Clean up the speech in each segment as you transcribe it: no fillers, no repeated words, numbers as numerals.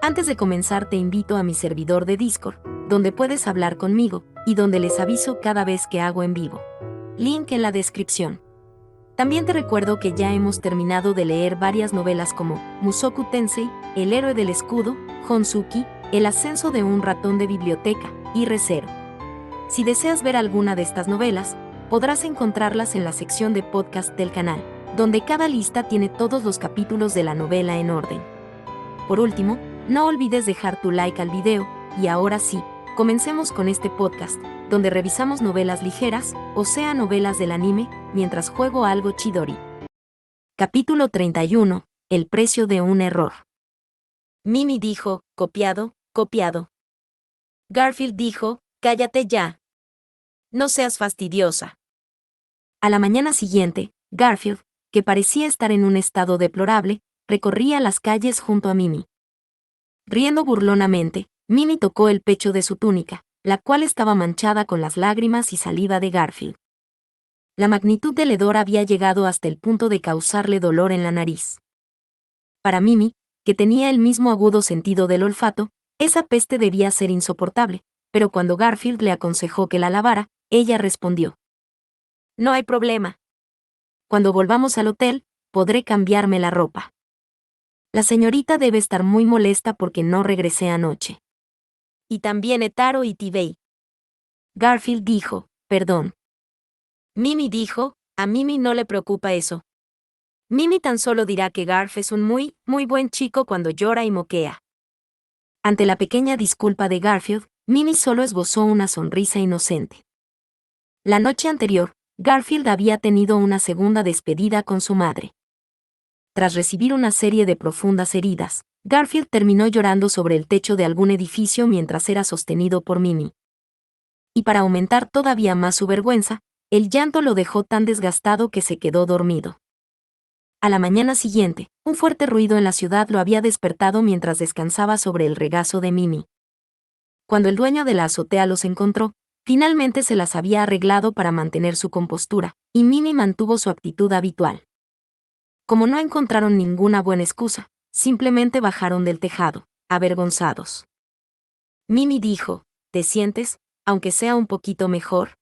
Antes de comenzar te invito a mi servidor de Discord, donde puedes hablar conmigo, y donde les aviso cada vez que hago en vivo. Link en la descripción. También te recuerdo que ya hemos terminado de leer varias novelas como Mushoku Tensei, El héroe del escudo, Honsuki, El ascenso de un ratón de biblioteca, y Re:Zero. Si deseas ver alguna de estas novelas, podrás encontrarlas en la sección de podcast del canal, donde cada lista tiene todos los capítulos de la novela en orden. Por último, no olvides dejar tu like al video, y ahora sí, comencemos con este podcast, donde revisamos novelas ligeras, o sea novelas del anime, mientras juego algo Chidori. Capítulo 31, El precio de un error. Mimi dijo, copiado, copiado. Garfield dijo, cállate ya. No seas fastidiosa. A la mañana siguiente, Garfield, que parecía estar en un estado deplorable, recorría las calles junto a Mimi. Riendo burlonamente, Mimi tocó el pecho de su túnica, la cual estaba manchada con las lágrimas y saliva de Garfield. La magnitud del hedor había llegado hasta el punto de causarle dolor en la nariz. Para Mimi, que tenía el mismo agudo sentido del olfato, esa peste debía ser insoportable, pero cuando Garfield le aconsejó que la lavara, ella respondió: No hay problema. Cuando volvamos al hotel, podré cambiarme la ropa. La señorita debe estar muy molesta porque no regresé anoche. Y también Etaro y Tibei. Garfield dijo, perdón. Mimi dijo, a Mimi no le preocupa eso. Mimi tan solo dirá que Garf es un muy buen chico cuando llora y moquea. Ante la pequeña disculpa de Garfield, Mimi solo esbozó una sonrisa inocente. La noche anterior, Garfield había tenido una segunda despedida con su madre. Tras recibir una serie de profundas heridas, Garfield terminó llorando sobre el techo de algún edificio mientras era sostenido por Mimi. Y para aumentar todavía más su vergüenza, el llanto lo dejó tan desgastado que se quedó dormido. A la mañana siguiente, un fuerte ruido en la ciudad lo había despertado mientras descansaba sobre el regazo de Mimi. Cuando el dueño de la azotea los encontró, finalmente se las había arreglado para mantener su compostura, y Mimi mantuvo su actitud habitual. Como no encontraron ninguna buena excusa, simplemente bajaron del tejado, avergonzados. Mimi dijo, ¿te sientes, aunque sea un poquito mejor?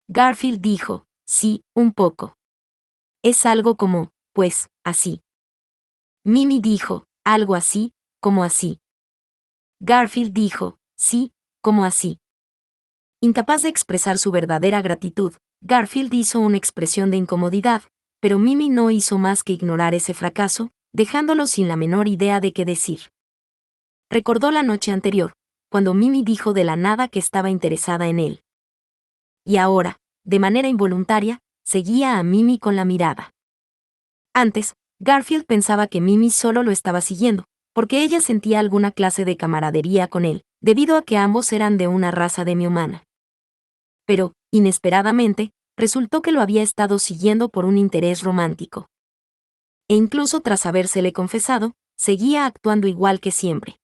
Garfield dijo, sí, un poco. Es algo como, pues, así. Mimi dijo, algo así, como así. Garfield dijo, sí, como así. Incapaz de expresar su verdadera gratitud, Garfield hizo una expresión de incomodidad, pero Mimi no hizo más que ignorar ese fracaso, dejándolo sin la menor idea de qué decir. Recordó la noche anterior, cuando Mimi dijo de la nada que estaba interesada en él. Y ahora, de manera involuntaria, seguía a Mimi con la mirada. Antes, Garfield pensaba que Mimi solo lo estaba siguiendo, porque ella sentía alguna clase de camaradería con él, debido a que ambos eran de una raza demi-humana. Pero, inesperadamente, resultó que lo había estado siguiendo por un interés romántico. E incluso tras habérsele confesado, seguía actuando igual que siempre.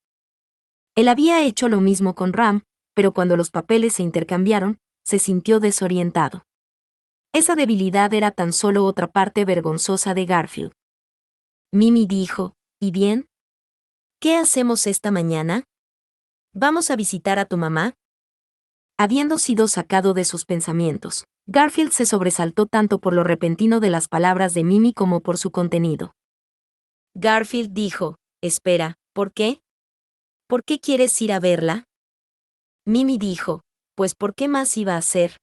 Él había hecho lo mismo con Ram, pero cuando los papeles se intercambiaron, se sintió desorientado. Esa debilidad era tan solo otra parte vergonzosa de Garfield. Mimi dijo, ¿y bien? ¿Qué hacemos esta mañana? ¿Vamos a visitar a tu mamá? Habiendo sido sacado de sus pensamientos, Garfield se sobresaltó tanto por lo repentino de las palabras de Mimi como por su contenido. Garfield dijo, espera, ¿por qué? ¿Por qué quieres ir a verla? Mimi dijo, pues ¿por qué más iba a ser?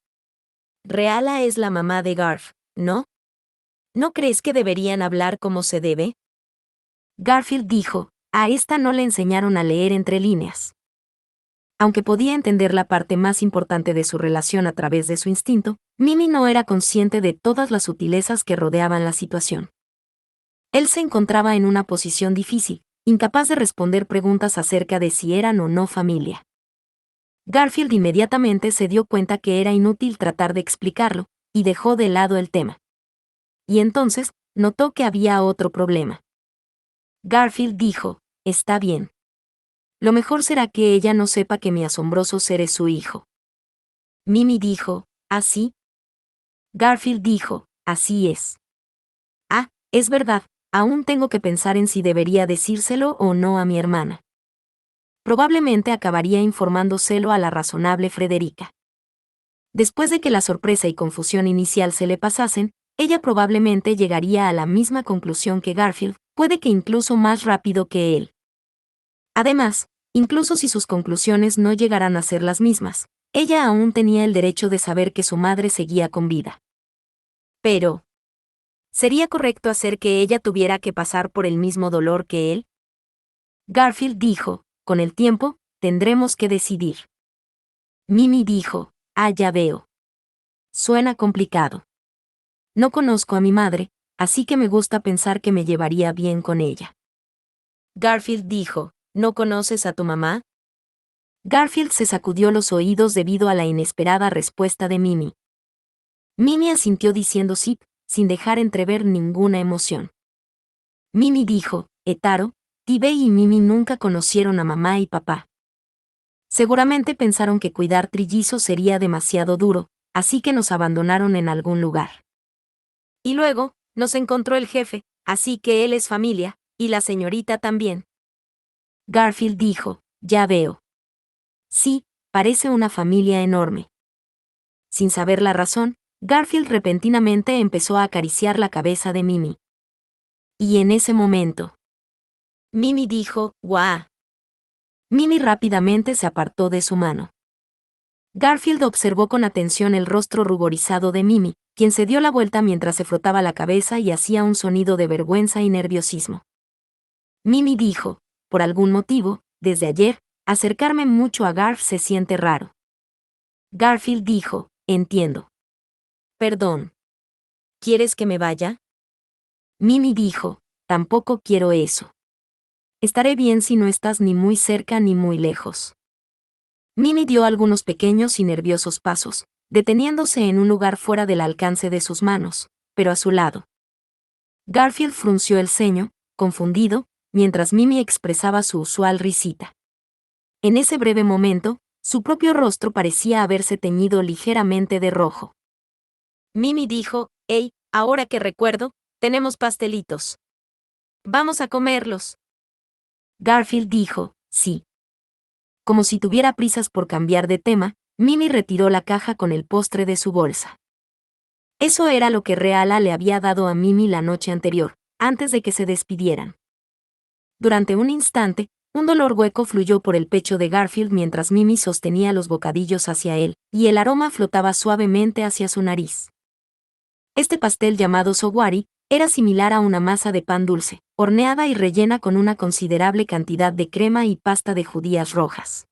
Reala es la mamá de Garf, ¿no? ¿No crees que deberían hablar como se debe? Garfield dijo, a esta no le enseñaron a leer entre líneas. Aunque podía entender la parte más importante de su relación a través de su instinto, Mimi no era consciente de todas las sutilezas que rodeaban la situación. Él se encontraba en una posición difícil, incapaz de responder preguntas acerca de si eran o no familia. Garfield inmediatamente se dio cuenta que era inútil tratar de explicarlo, y dejó de lado el tema. Y entonces, notó que había otro problema. Garfield dijo, está bien. Lo mejor será que ella no sepa que mi asombroso ser es su hijo. Mimi dijo, ¿ah, sí? Garfield dijo, así es. Ah, es verdad, aún tengo que pensar en si debería decírselo o no a mi hermana. probablemente acabaría informándoselo a la razonable Frederica. Después de que la sorpresa y confusión inicial se le pasasen, ella probablemente llegaría a la misma conclusión que Garfield, puede que incluso más rápido que él. Además, incluso si sus conclusiones no llegaran a ser las mismas, ella aún tenía el derecho de saber que su madre seguía con vida. Pero, ¿sería correcto hacer que ella tuviera que pasar por el mismo dolor que él? Garfield dijo, con el tiempo, tendremos que decidir. Mimi dijo, ya veo. Suena complicado. No conozco a mi madre, así que me gusta pensar que me llevaría bien con ella. Garfield dijo, ¿no conoces a tu mamá? Garfield se sacudió los oídos debido a la inesperada respuesta de Mimi. Mimi asintió diciendo sí, sin dejar entrever ninguna emoción. Mimi dijo, Etaro, Tibey y Mimi nunca conocieron a mamá y papá. Seguramente pensaron que cuidar trillizos sería demasiado duro, así que nos abandonaron en algún lugar. Y luego, nos encontró el jefe, así que él es familia, y la señorita también. Garfield dijo, ya veo. Sí, parece una familia enorme. Sin saber la razón, Garfield repentinamente empezó a acariciar la cabeza de Mimi. Y en ese momento, Mimi dijo, ¡guau! Mimi rápidamente se apartó de su mano. Garfield observó con atención el rostro ruborizado de Mimi, quien se dio la vuelta mientras se frotaba la cabeza y hacía un sonido de vergüenza y nerviosismo. Mimi dijo, por algún motivo, desde ayer, acercarme mucho a Garf se siente raro. Garfield dijo, entiendo. Perdón. ¿Quieres que me vaya? Mimi dijo, tampoco quiero eso. Estaré bien si no estás ni muy cerca ni muy lejos. Mimi dio algunos pequeños y nerviosos pasos, deteniéndose en un lugar fuera del alcance de sus manos, pero a su lado. Garfield frunció el ceño, confundido, mientras Mimi expresaba su usual risita. En ese breve momento, su propio rostro parecía haberse teñido ligeramente de rojo. Mimi dijo, «Hey, ahora que recuerdo, tenemos pastelitos. Vamos a comerlos». Garfield dijo, «Sí». Como si tuviera prisas por cambiar de tema, Mimi retiró la caja con el postre de su bolsa. Eso era lo que Reala le había dado a Mimi la noche anterior, antes de que se despidieran. Durante un instante, un dolor hueco fluyó por el pecho de Garfield mientras Mimi sostenía los bocadillos hacia él, y el aroma flotaba suavemente hacia su nariz. Este pastel llamado sowari era similar a una masa de pan dulce, horneada y rellena con una considerable cantidad de crema y pasta de judías rojas.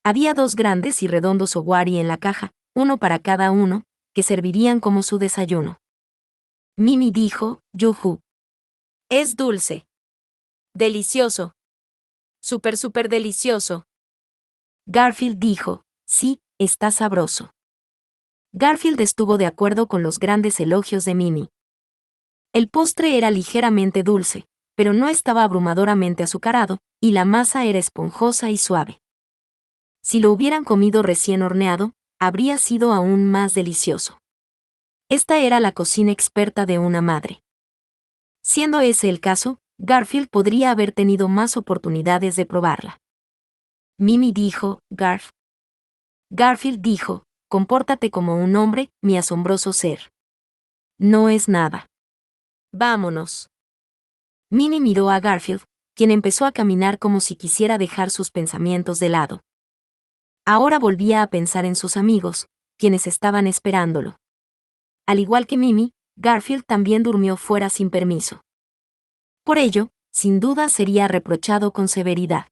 Había 2 grandes y redondos sowari en la caja, uno para cada uno, que servirían como su desayuno. Mimi dijo, yujú. Es dulce. Delicioso. Súper delicioso. Garfield dijo, sí, está sabroso. Garfield estuvo de acuerdo con los grandes elogios de Mimi. El postre era ligeramente dulce, pero no estaba abrumadoramente azucarado, y la masa era esponjosa y suave. Si lo hubieran comido recién horneado, habría sido aún más delicioso. Esta era la cocina experta de una madre. Siendo ese el caso, Garfield podría haber tenido más oportunidades de probarla. Mimi dijo, Garf. Garfield dijo, compórtate como un hombre, mi asombroso ser. No es nada. Vámonos. Mimi miró a Garfield, quien empezó a caminar como si quisiera dejar sus pensamientos de lado. Ahora volvía a pensar en sus amigos, quienes estaban esperándolo. Al igual que Mimi, Garfield también durmió fuera sin permiso. Por ello, sin duda sería reprochado con severidad.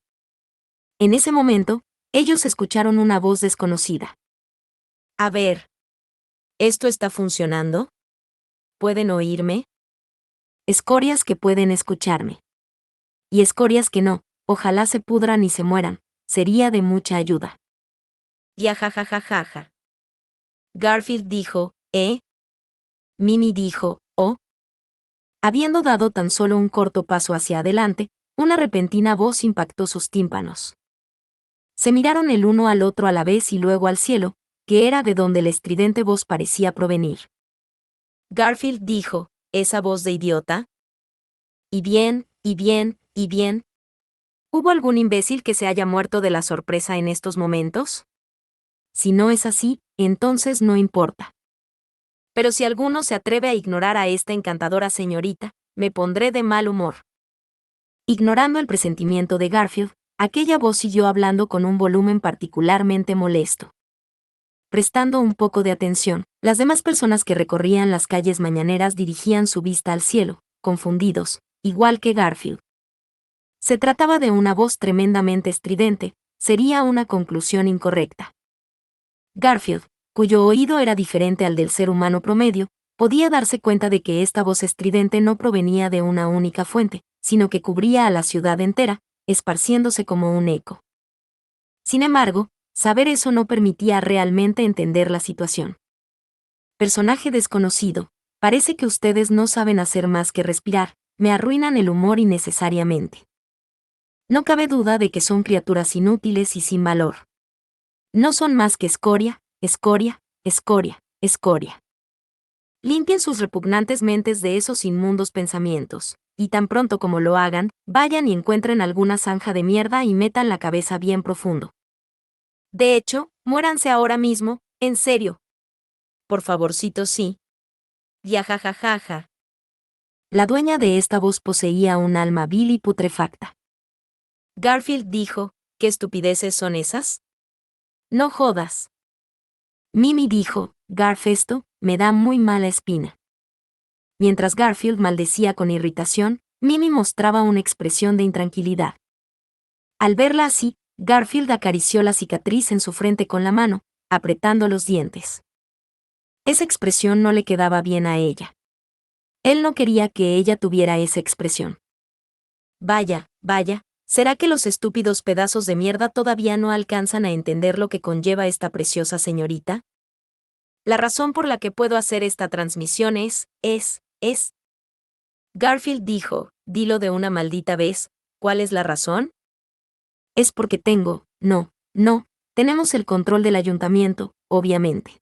En ese momento, ellos escucharon una voz desconocida. A ver. ¿Esto está funcionando? ¿Pueden oírme? Escorias que pueden escucharme. Y escorias que no, ojalá se pudran y se mueran, sería de mucha ayuda. Ya jajajajaja. Garfield dijo, ¿eh? Mimi dijo, oh. Habiendo dado tan solo un corto paso hacia adelante, una repentina voz impactó sus tímpanos. Se miraron el uno al otro a la vez y luego al cielo, que era de donde la estridente voz parecía provenir. Garfield dijo, ¿esa voz de idiota? Y bien. ¿Hubo algún imbécil que se haya muerto de la sorpresa en estos momentos? Si no es así, entonces no importa. Pero si alguno se atreve a ignorar a esta encantadora señorita, me pondré de mal humor. Ignorando el presentimiento de Garfield, aquella voz siguió hablando con un volumen particularmente molesto. Prestando un poco de atención, las demás personas que recorrían las calles mañaneras dirigían su vista al cielo, confundidos, igual que Garfield. Se trataba de una voz tremendamente estridente, sería una conclusión incorrecta. Garfield, cuyo oído era diferente al del ser humano promedio, podía darse cuenta de que esta voz estridente no provenía de una única fuente, sino que cubría a la ciudad entera, esparciéndose como un eco. Sin embargo, saber eso no permitía realmente entender la situación. Personaje desconocido, parece que ustedes no saben hacer más que respirar, me arruinan el humor innecesariamente. No cabe duda de que son criaturas inútiles y sin valor. No son más que escoria, escoria, escoria, escoria. Limpien sus repugnantes mentes de esos inmundos pensamientos, y tan pronto como lo hagan, vayan y encuentren alguna zanja de mierda y metan la cabeza bien profundo. De hecho, muéranse ahora mismo, en serio. Por favorcito, sí. Yajajajaja. La dueña de esta voz poseía un alma vil y putrefacta. Garfield dijo, ¿qué estupideces son esas? No jodas. Mimi dijo, Garf, esto me da muy mala espina. Mientras Garfield maldecía con irritación, Mimi mostraba una expresión de intranquilidad. Al verla así, Garfield acarició la cicatriz en su frente con la mano, apretando los dientes. Esa expresión no le quedaba bien a ella. Él no quería que ella tuviera esa expresión. Vaya, vaya, ¿será que los estúpidos pedazos de mierda todavía no alcanzan a entender lo que conlleva esta preciosa señorita? La razón por la que puedo hacer esta transmisión es. Garfield dijo, dilo de una maldita vez, ¿cuál es la razón? Es porque tenemos el control del ayuntamiento, obviamente.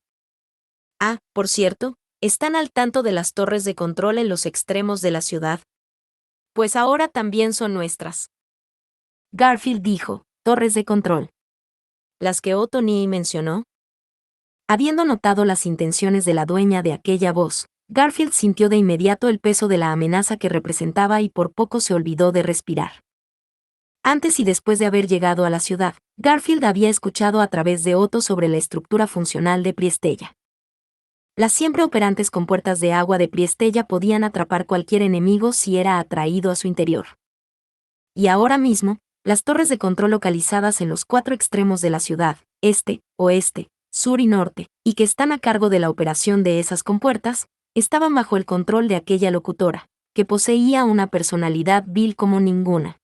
Ah, por cierto, ¿están al tanto de las torres de control en los extremos de la ciudad? Pues ahora también son nuestras. Garfield dijo, torres de control. ¿Las que Otto Nee mencionó? Habiendo notado las intenciones de la dueña de aquella voz, Garfield sintió de inmediato el peso de la amenaza que representaba y por poco se olvidó de respirar. Antes y después de haber llegado a la ciudad, Garfield había escuchado a través de Otto sobre la estructura funcional de Priestella. Las siempre operantes compuertas de agua de Priestella podían atrapar cualquier enemigo si era atraído a su interior. Y ahora mismo, las torres de control localizadas en los 4 extremos de la ciudad, este, oeste, sur y norte, y que están a cargo de la operación de esas compuertas, estaban bajo el control de aquella locutora, que poseía una personalidad vil como ninguna.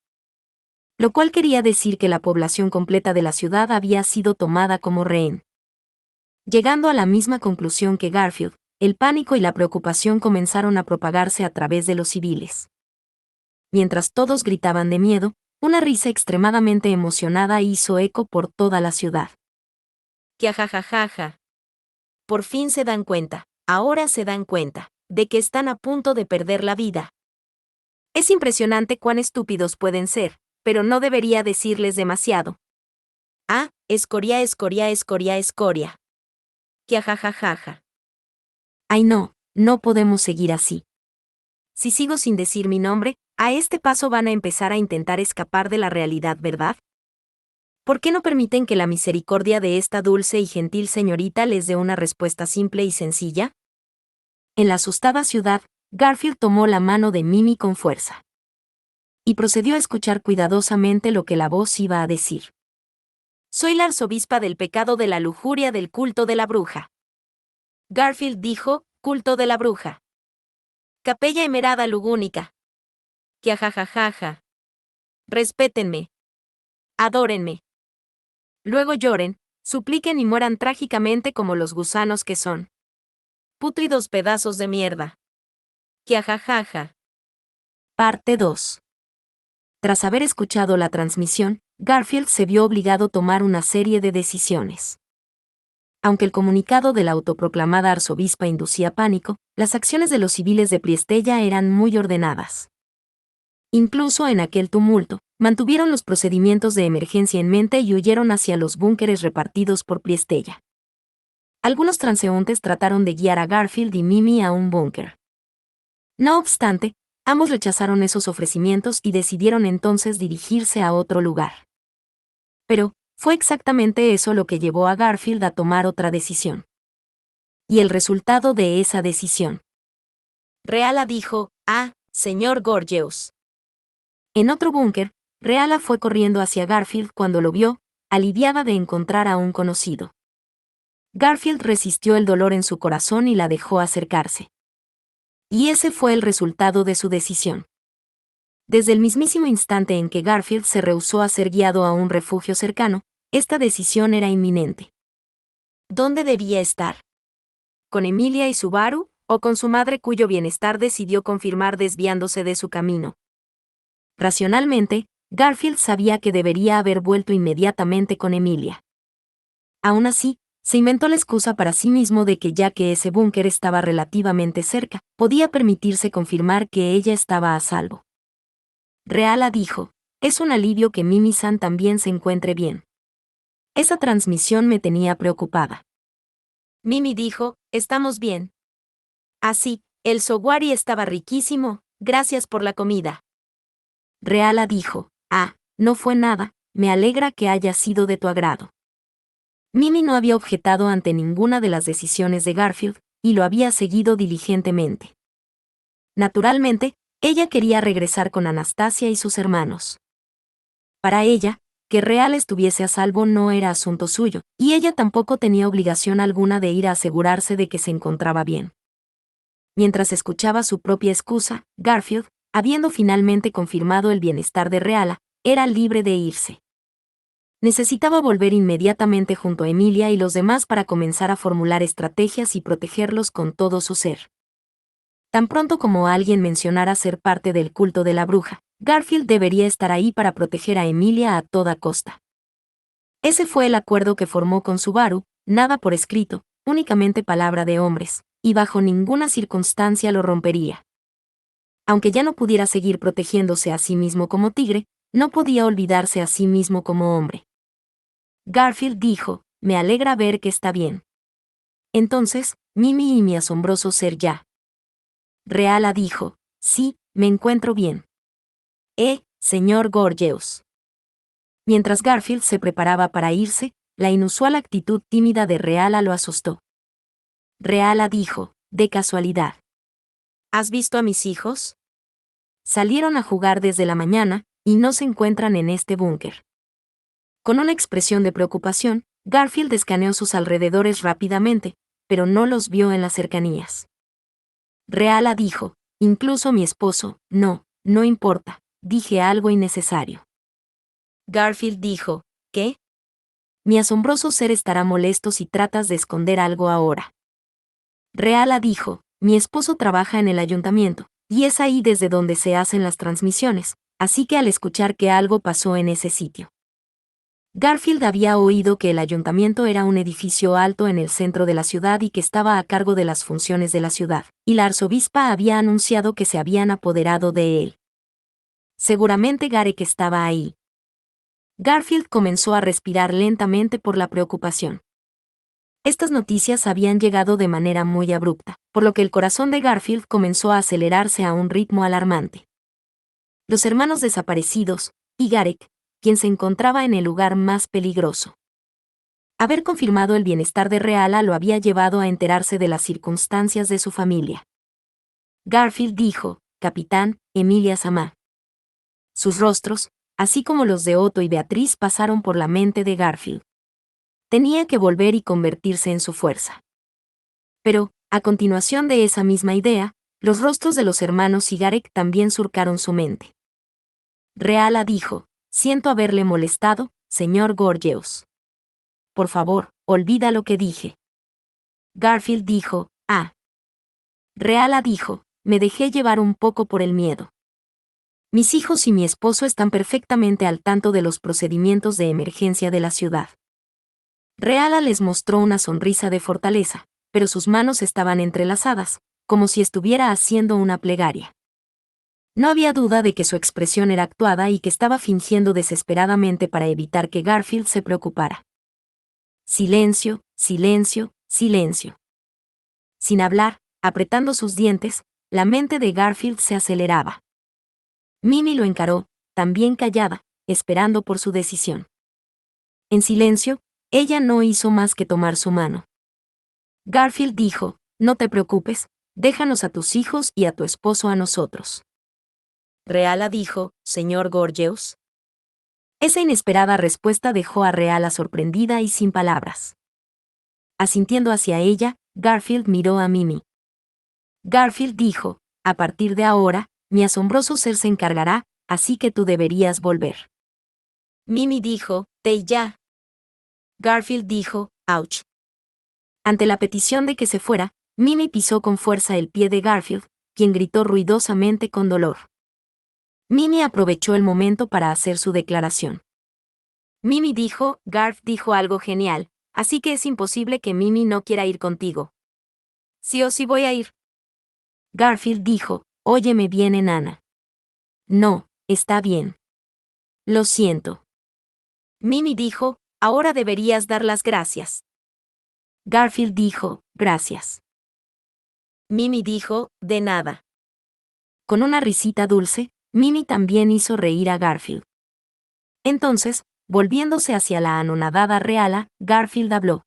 Lo cual quería decir que la población completa de la ciudad había sido tomada como rehén. Llegando a la misma conclusión que Garfield, el pánico y la preocupación comenzaron a propagarse a través de los civiles. Mientras todos gritaban de miedo, una risa extremadamente emocionada hizo eco por toda la ciudad. ¡Kiajajajaja! Por fin se dan cuenta, ahora se dan cuenta, de que están a punto de perder la vida. Es impresionante cuán estúpidos pueden ser, pero no debería decirles demasiado. Ah, escoria, escoria, escoria, escoria. ¡Kiajajajaja! Ay no podemos seguir así. Si sigo sin decir mi nombre, a este paso van a empezar a intentar escapar de la realidad, ¿verdad? ¿Por qué no permiten que la misericordia de esta dulce y gentil señorita les dé una respuesta simple y sencilla? En la asustada ciudad, Garfield tomó la mano de Mimi con fuerza. Y procedió a escuchar cuidadosamente lo que la voz iba a decir. Soy la arzobispa del pecado de la lujuria del culto de la bruja. Garfield dijo, culto de la bruja. Capella emerada lugúnica. Kiajajajaja. Respétenme. Adórenme. Luego lloren, supliquen y mueran trágicamente como los gusanos que son. Pútridos pedazos de mierda. Kiajajaja. Parte 2. Tras haber escuchado la transmisión, Garfield se vio obligado a tomar una serie de decisiones. Aunque el comunicado de la autoproclamada arzobispa inducía pánico, las acciones de los civiles de Priestella eran muy ordenadas. Incluso en aquel tumulto, mantuvieron los procedimientos de emergencia en mente y huyeron hacia los búnkeres repartidos por Priestella. Algunos transeúntes trataron de guiar a Garfield y Mimi a un búnker. No obstante, ambos rechazaron esos ofrecimientos y decidieron entonces dirigirse a otro lugar. Pero, fue exactamente eso lo que llevó a Garfield a tomar otra decisión. Y el resultado de esa decisión. Reala dijo, señor Gorgeous. En otro búnker, Reala fue corriendo hacia Garfield cuando lo vio, aliviada de encontrar a un conocido. Garfield resistió el dolor en su corazón y la dejó acercarse. Y ese fue el resultado de su decisión. Desde el mismísimo instante en que Garfield se rehusó a ser guiado a un refugio cercano, esta decisión era inminente. ¿Dónde debía estar? ¿Con Emilia y Subaru, o con su madre cuyo bienestar decidió confirmar desviándose de su camino? Racionalmente, Garfield sabía que debería haber vuelto inmediatamente con Emilia. Aún así, se inventó la excusa para sí mismo de que ya que ese búnker estaba relativamente cerca, podía permitirse confirmar que ella estaba a salvo. Reala dijo, es un alivio que Mimi-san también se encuentre bien. Esa transmisión me tenía preocupada. Mimi dijo, estamos bien. Así, el sowari estaba riquísimo, gracias por la comida. Reala dijo, no fue nada, me alegra que haya sido de tu agrado. Mimi no había objetado ante ninguna de las decisiones de Garfield, y lo había seguido diligentemente. Naturalmente, ella quería regresar con Anastasia y sus hermanos. Para ella, que Real estuviese a salvo no era asunto suyo, y ella tampoco tenía obligación alguna de ir a asegurarse de que se encontraba bien. Mientras escuchaba su propia excusa, Garfield, habiendo finalmente confirmado el bienestar de Reala, era libre de irse. Necesitaba volver inmediatamente junto a Emilia y los demás para comenzar a formular estrategias y protegerlos con todo su ser. Tan pronto como alguien mencionara ser parte del culto de la bruja, Garfield debería estar ahí para proteger a Emilia a toda costa. Ese fue el acuerdo que formó con Subaru, nada por escrito, únicamente palabra de hombres, y bajo ninguna circunstancia lo rompería. Aunque ya no pudiera seguir protegiéndose a sí mismo como tigre, no podía olvidarse a sí mismo como hombre. Garfield dijo, me alegra ver que está bien. Entonces, Mimi y mi asombroso ser ya. Reala dijo, sí, me encuentro bien. Señor Gorgeous. Mientras Garfield se preparaba para irse, la inusual actitud tímida de Reala lo asustó. Reala dijo, de casualidad. ¿Has visto a mis hijos? Salieron a jugar desde la mañana, y no se encuentran en este búnker. Con una expresión de preocupación, Garfield escaneó sus alrededores rápidamente, pero no los vio en las cercanías. Reala dijo, incluso mi esposo, no importa, dije algo innecesario. Garfield dijo, ¿qué? Mi asombroso ser estará molesto si tratas de esconder algo ahora. Reala dijo, mi esposo trabaja en el ayuntamiento, y es ahí desde donde se hacen las transmisiones, así que al escuchar que algo pasó en ese sitio. Garfield había oído que el ayuntamiento era un edificio alto en el centro de la ciudad y que estaba a cargo de las funciones de la ciudad, y la arzobispa había anunciado que se habían apoderado de él. Seguramente Garek estaba ahí. Garfield comenzó a respirar lentamente por la preocupación. Estas noticias habían llegado de manera muy abrupta, por lo que el corazón de Garfield comenzó a acelerarse a un ritmo alarmante. Los hermanos desaparecidos, y Garek, quien se encontraba en el lugar más peligroso. Haber confirmado el bienestar de Reala lo había llevado a enterarse de las circunstancias de su familia. Garfield dijo, Capitán, Emilia Samá. Sus rostros, así como los de Otto y Beatriz, pasaron por la mente de Garfield. Tenía que volver y convertirse en su fuerza. Pero, a continuación de esa misma idea, los rostros de los hermanos y Garek también surcaron su mente. Reala dijo, siento haberle molestado, señor Gorgeous. Por favor, olvida lo que dije. Garfield dijo, Reala dijo, me dejé llevar un poco por el miedo. Mis hijos y mi esposo están perfectamente al tanto de los procedimientos de emergencia de la ciudad. Reala les mostró una sonrisa de fortaleza, pero sus manos estaban entrelazadas, como si estuviera haciendo una plegaria. No había duda de que su expresión era actuada y que estaba fingiendo desesperadamente para evitar que Garfield se preocupara. Silencio, silencio, silencio. Sin hablar, apretando sus dientes, la mente de Garfield se aceleraba. Mimi lo encaró, también callada, esperando por su decisión. En silencio, ella no hizo más que tomar su mano. Garfield dijo, no te preocupes, déjanos a tus hijos y a tu esposo a nosotros. Reala dijo, señor Gorgeous. Esa inesperada respuesta dejó a Reala sorprendida y sin palabras. Asintiendo hacia ella, Garfield miró a Mimi. Garfield dijo, a partir de ahora, mi asombroso ser se encargará, así que tú deberías volver. Mimi dijo, te ya. Garfield dijo, ouch. Ante la petición de que se fuera, Mimi pisó con fuerza el pie de Garfield, quien gritó ruidosamente con dolor. Mimi aprovechó el momento para hacer su declaración. Mimi dijo, Garf dijo algo genial, así que es imposible que Mimi no quiera ir contigo. Sí o sí voy a ir. Garfield dijo, óyeme bien, enana. No, está bien. Lo siento. Mimi dijo, ahora deberías dar las gracias. Garfield dijo, gracias. Mimi dijo, de nada. Con una risita dulce, Mimi también hizo reír a Garfield. Entonces, volviéndose hacia la anonadada Reala, Garfield habló.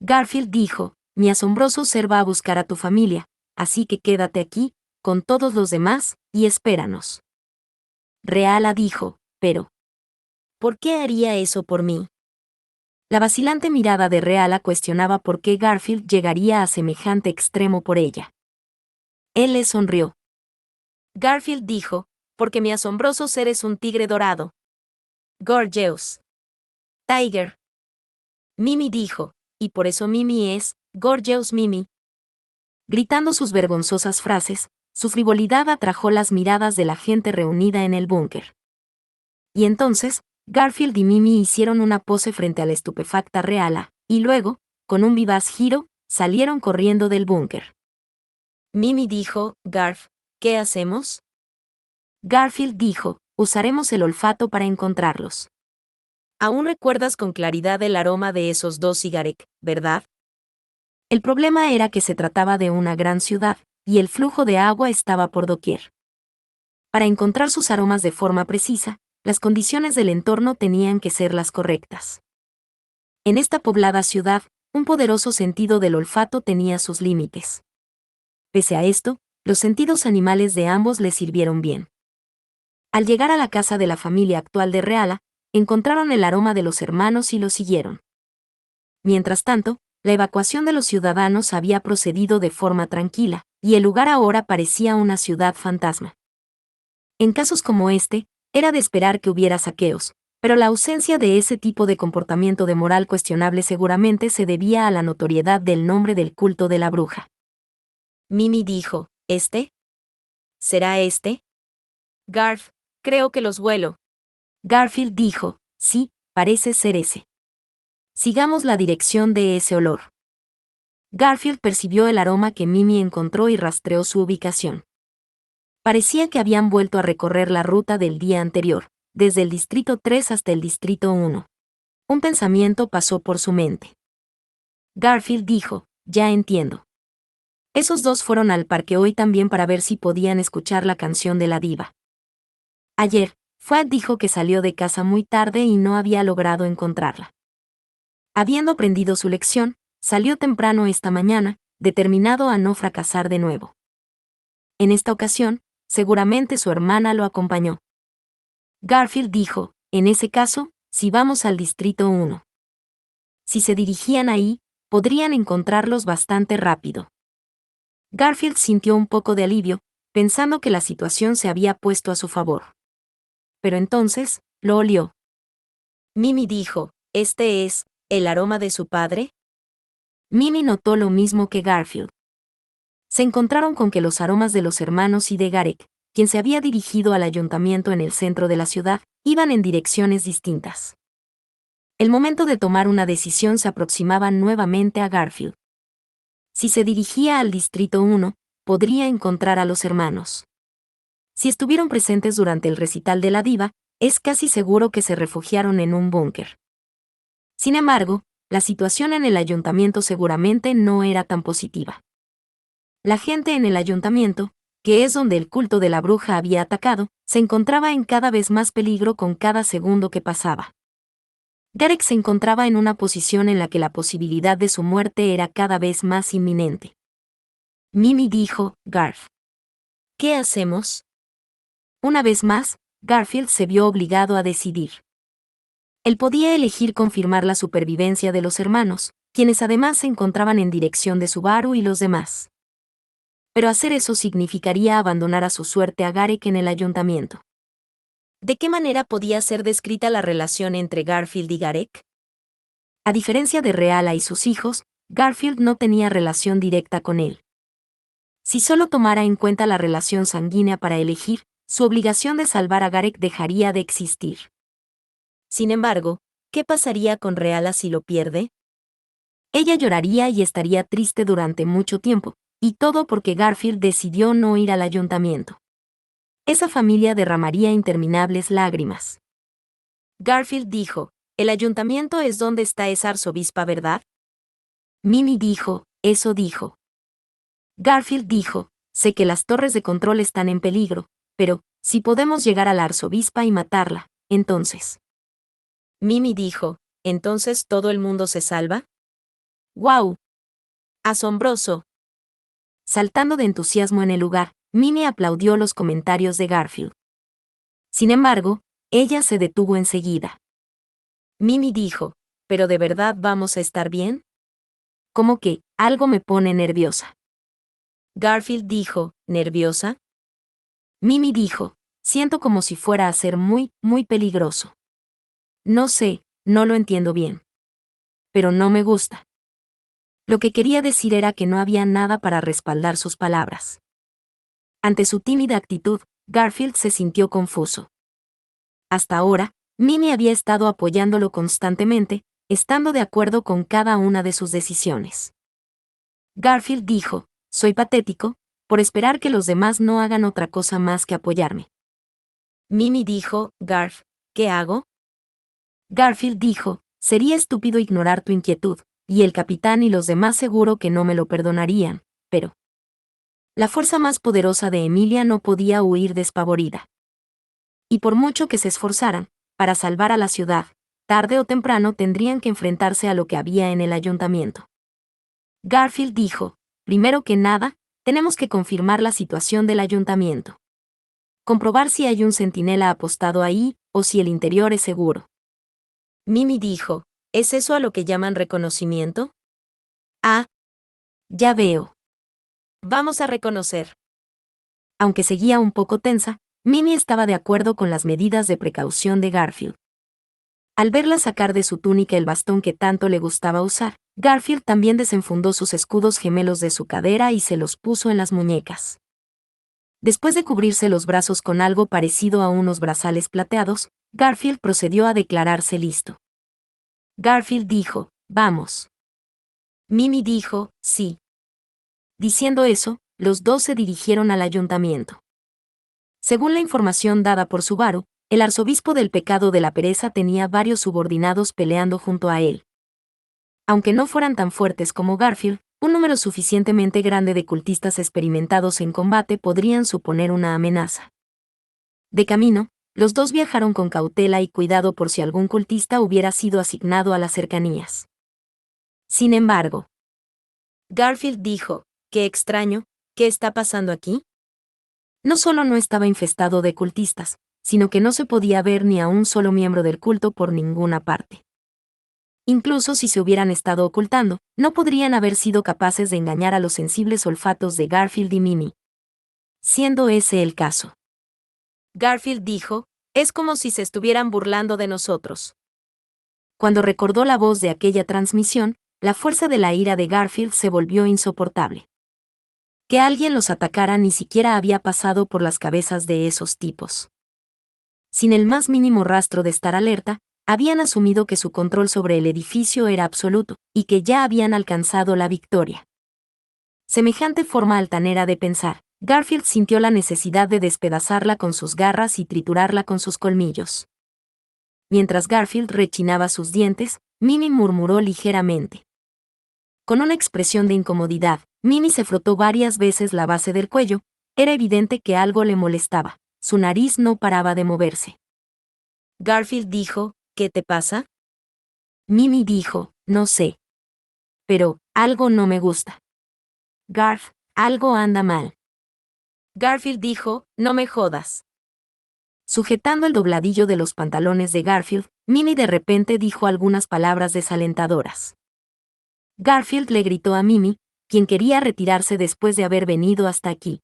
Garfield dijo, mi asombroso ser va a buscar a tu familia, así que quédate aquí, con todos los demás, y espéranos. Reala dijo, pero, ¿por qué haría eso por mí? La vacilante mirada de Reala cuestionaba por qué Garfield llegaría a semejante extremo por ella. Él le sonrió. Garfield dijo, porque mi asombroso ser es un tigre dorado. Gorgeous. Tiger. Mimi dijo, y por eso Mimi es, Gorgeous Mimi. Gritando sus vergonzosas frases, su frivolidad atrajo las miradas de la gente reunida en el búnker. Y entonces, Garfield y Mimi hicieron una pose frente a la estupefacta Reala, y luego, con un vivaz giro, salieron corriendo del búnker. Mimi dijo, Garf, ¿qué hacemos? Garfield dijo, usaremos el olfato para encontrarlos. Aún recuerdas con claridad el aroma de esos dos cigarek, ¿verdad? El problema era que se trataba de una gran ciudad, y el flujo de agua estaba por doquier. Para encontrar sus aromas de forma precisa, las condiciones del entorno tenían que ser las correctas. En esta poblada ciudad, un poderoso sentido del olfato tenía sus límites. Pese a esto, los sentidos animales de ambos les sirvieron bien. Al llegar a la casa de la familia actual de Reala, encontraron el aroma de los hermanos y lo siguieron. Mientras tanto, la evacuación de los ciudadanos había procedido de forma tranquila, y el lugar ahora parecía una ciudad fantasma. En casos como este, era de esperar que hubiera saqueos, pero la ausencia de ese tipo de comportamiento de moral cuestionable seguramente se debía a la notoriedad del nombre del culto de la bruja. Mimi dijo, ¿este? ¿Será este? Garf, creo que los huelo. Garfield dijo, sí, parece ser ese. Sigamos la dirección de ese olor. Garfield percibió el aroma que Mimi encontró y rastreó su ubicación. Parecía que habían vuelto a recorrer la ruta del día anterior, desde el Distrito 3 hasta el Distrito 1. Un pensamiento pasó por su mente. Garfield dijo, ya entiendo. Esos dos fueron al parque hoy también para ver si podían escuchar la canción de la diva. Ayer, Fuad dijo que salió de casa muy tarde y no había logrado encontrarla. Habiendo aprendido su lección, salió temprano esta mañana, determinado a no fracasar de nuevo. En esta ocasión, seguramente su hermana lo acompañó. Garfield dijo, en ese caso, si vamos al Distrito 1. Si se dirigían ahí, podrían encontrarlos bastante rápido. Garfield sintió un poco de alivio, pensando que la situación se había puesto a su favor. Pero entonces, lo olió. Mimi dijo, ¿este es el aroma de su padre? Mimi notó lo mismo que Garfield. Se encontraron con que los aromas de los hermanos y de Garek, quien se había dirigido al ayuntamiento en el centro de la ciudad, iban en direcciones distintas. El momento de tomar una decisión se aproximaba nuevamente a Garfield. Si se dirigía al Distrito 1, podría encontrar a los hermanos. Si estuvieron presentes durante el recital de la diva, es casi seguro que se refugiaron en un búnker. Sin embargo, la situación en el ayuntamiento seguramente no era tan positiva. La gente en el ayuntamiento, que es donde el culto de la bruja había atacado, se encontraba en cada vez más peligro con cada segundo que pasaba. Gareth se encontraba en una posición en la que la posibilidad de su muerte era cada vez más inminente. Mimi dijo, Garth. ¿Qué hacemos? Una vez más, Garfield se vio obligado a decidir. Él podía elegir confirmar la supervivencia de los hermanos, quienes además se encontraban en dirección de Subaru y los demás. Pero hacer eso significaría abandonar a su suerte a Gareth en el ayuntamiento. ¿De qué manera podía ser descrita la relación entre Garfield y Gareth? A diferencia de Reala y sus hijos, Garfield no tenía relación directa con él. Si solo tomara en cuenta la relación sanguínea para elegir, su obligación de salvar a Gareth dejaría de existir. Sin embargo, ¿qué pasaría con Reala si lo pierde? Ella lloraría y estaría triste durante mucho tiempo, y todo porque Garfield decidió no ir al ayuntamiento. Esa familia derramaría interminables lágrimas. Garfield dijo, «El ayuntamiento es donde está esa arzobispa, ¿verdad?» Mimi dijo, «Eso dijo». Garfield dijo, «Sé que las torres de control están en peligro, pero, si podemos llegar a la arzobispa y matarla, entonces». Mimi dijo, «¿Entonces todo el mundo se salva?» ¡Guau! ¡Asombroso! Saltando de entusiasmo en el lugar, Mimi aplaudió los comentarios de Garfield. Sin embargo, ella se detuvo enseguida. Mimi dijo, ¿pero de verdad vamos a estar bien? Como que, algo me pone nerviosa. Garfield dijo, ¿nerviosa? Mimi dijo, siento como si fuera a ser muy, muy peligroso. No sé, no lo entiendo bien. Pero no me gusta. Lo que quería decir era que no había nada para respaldar sus palabras. Ante su tímida actitud, Garfield se sintió confuso. Hasta ahora, Mimi había estado apoyándolo constantemente, estando de acuerdo con cada una de sus decisiones. Garfield dijo, soy patético, por esperar que los demás no hagan otra cosa más que apoyarme. Mimi dijo, Garf, ¿qué hago? Garfield dijo, sería estúpido ignorar tu inquietud, y el capitán y los demás seguro que no me lo perdonarían, pero... La fuerza más poderosa de Emilia no podía huir despavorida. Y por mucho que se esforzaran, para salvar a la ciudad, tarde o temprano tendrían que enfrentarse a lo que había en el ayuntamiento. Garfield dijo, primero que nada, tenemos que confirmar la situación del ayuntamiento. Comprobar si hay un centinela apostado ahí, o si el interior es seguro. Mimi dijo, ¿es eso a lo que llaman reconocimiento? Ah, ya veo. Vamos a reconocer. Aunque seguía un poco tensa, Mimi estaba de acuerdo con las medidas de precaución de Garfield. Al verla sacar de su túnica el bastón que tanto le gustaba usar, Garfield también desenfundó sus escudos gemelos de su cadera y se los puso en las muñecas. Después de cubrirse los brazos con algo parecido a unos brazales plateados, Garfield procedió a declararse listo. Garfield dijo, «Vamos». Mimi dijo, «Sí». Diciendo eso, los dos se dirigieron al ayuntamiento. Según la información dada por Subaru, el arzobispo del pecado de la pereza tenía varios subordinados peleando junto a él. Aunque no fueran tan fuertes como Garfield, un número suficientemente grande de cultistas experimentados en combate podrían suponer una amenaza. De camino, los dos viajaron con cautela y cuidado por si algún cultista hubiera sido asignado a las cercanías. Sin embargo, Garfield dijo, «Qué extraño, ¿qué está pasando aquí?» No solo no estaba infestado de cultistas, sino que no se podía ver ni a un solo miembro del culto por ninguna parte. Incluso si se hubieran estado ocultando, no podrían haber sido capaces de engañar a los sensibles olfatos de Garfield y Mimi. Siendo ese el caso. Garfield dijo, «Es como si se estuvieran burlando de nosotros». Cuando recordó la voz de aquella transmisión, la fuerza de la ira de Garfield se volvió insoportable. Que alguien los atacara ni siquiera había pasado por las cabezas de esos tipos. Sin el más mínimo rastro de estar alerta, habían asumido que su control sobre el edificio era absoluto, y que ya habían alcanzado la victoria. Semejante forma altanera de pensar, Garfield sintió la necesidad de despedazarla con sus garras y triturarla con sus colmillos. Mientras Garfield rechinaba sus dientes, Mimi murmuró ligeramente. Con una expresión de incomodidad, Mimi se frotó varias veces la base del cuello. Era evidente que algo le molestaba. Su nariz no paraba de moverse. Garfield dijo, ¿qué te pasa? Mimi dijo, no sé. Pero, algo no me gusta. Garf, algo anda mal. Garfield dijo, no me jodas. Sujetando el dobladillo de los pantalones de Garfield, Mimi de repente dijo algunas palabras desalentadoras. Garfield le gritó a Mimi, quien quería retirarse después de haber venido hasta aquí.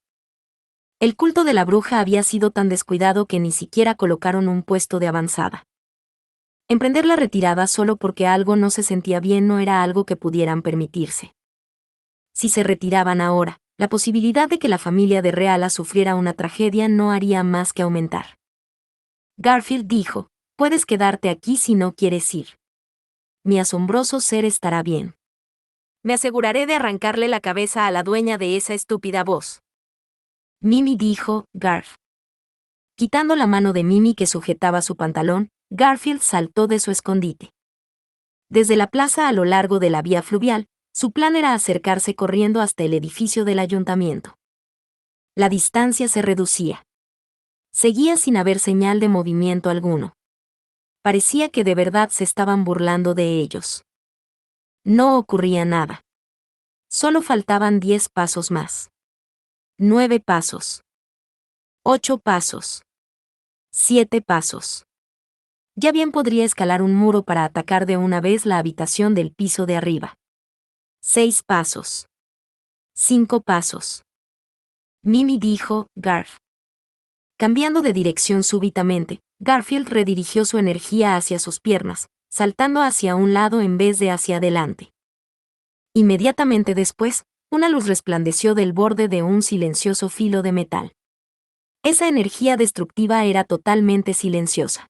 El culto de la bruja había sido tan descuidado que ni siquiera colocaron un puesto de avanzada. Emprender la retirada solo porque algo no se sentía bien no era algo que pudieran permitirse. Si se retiraban ahora, la posibilidad de que la familia de Reala sufriera una tragedia no haría más que aumentar. Garfield dijo, puedes quedarte aquí si no quieres ir. Mi asombroso ser estará bien. Me aseguraré de arrancarle la cabeza a la dueña de esa estúpida voz. Mimi dijo, Garf. Quitando la mano de Mimi que sujetaba su pantalón, Garfield saltó de su escondite. Desde la plaza a lo largo de la vía fluvial, su plan era acercarse corriendo hasta el edificio del ayuntamiento. La distancia se reducía. Seguía sin haber señal de movimiento alguno. Parecía que de verdad se estaban burlando de ellos. No ocurría nada. Solo faltaban 10 pasos más. 9 pasos. 8 pasos. 7 pasos. Ya bien podría escalar un muro para atacar de una vez la habitación del piso de arriba. 6 pasos. 5 pasos. Mimi dijo, Garf. Cambiando de dirección súbitamente, Garfield redirigió su energía hacia sus piernas, saltando hacia un lado en vez de hacia adelante. Inmediatamente después, una luz resplandeció del borde de un silencioso filo de metal. Esa energía destructiva era totalmente silenciosa.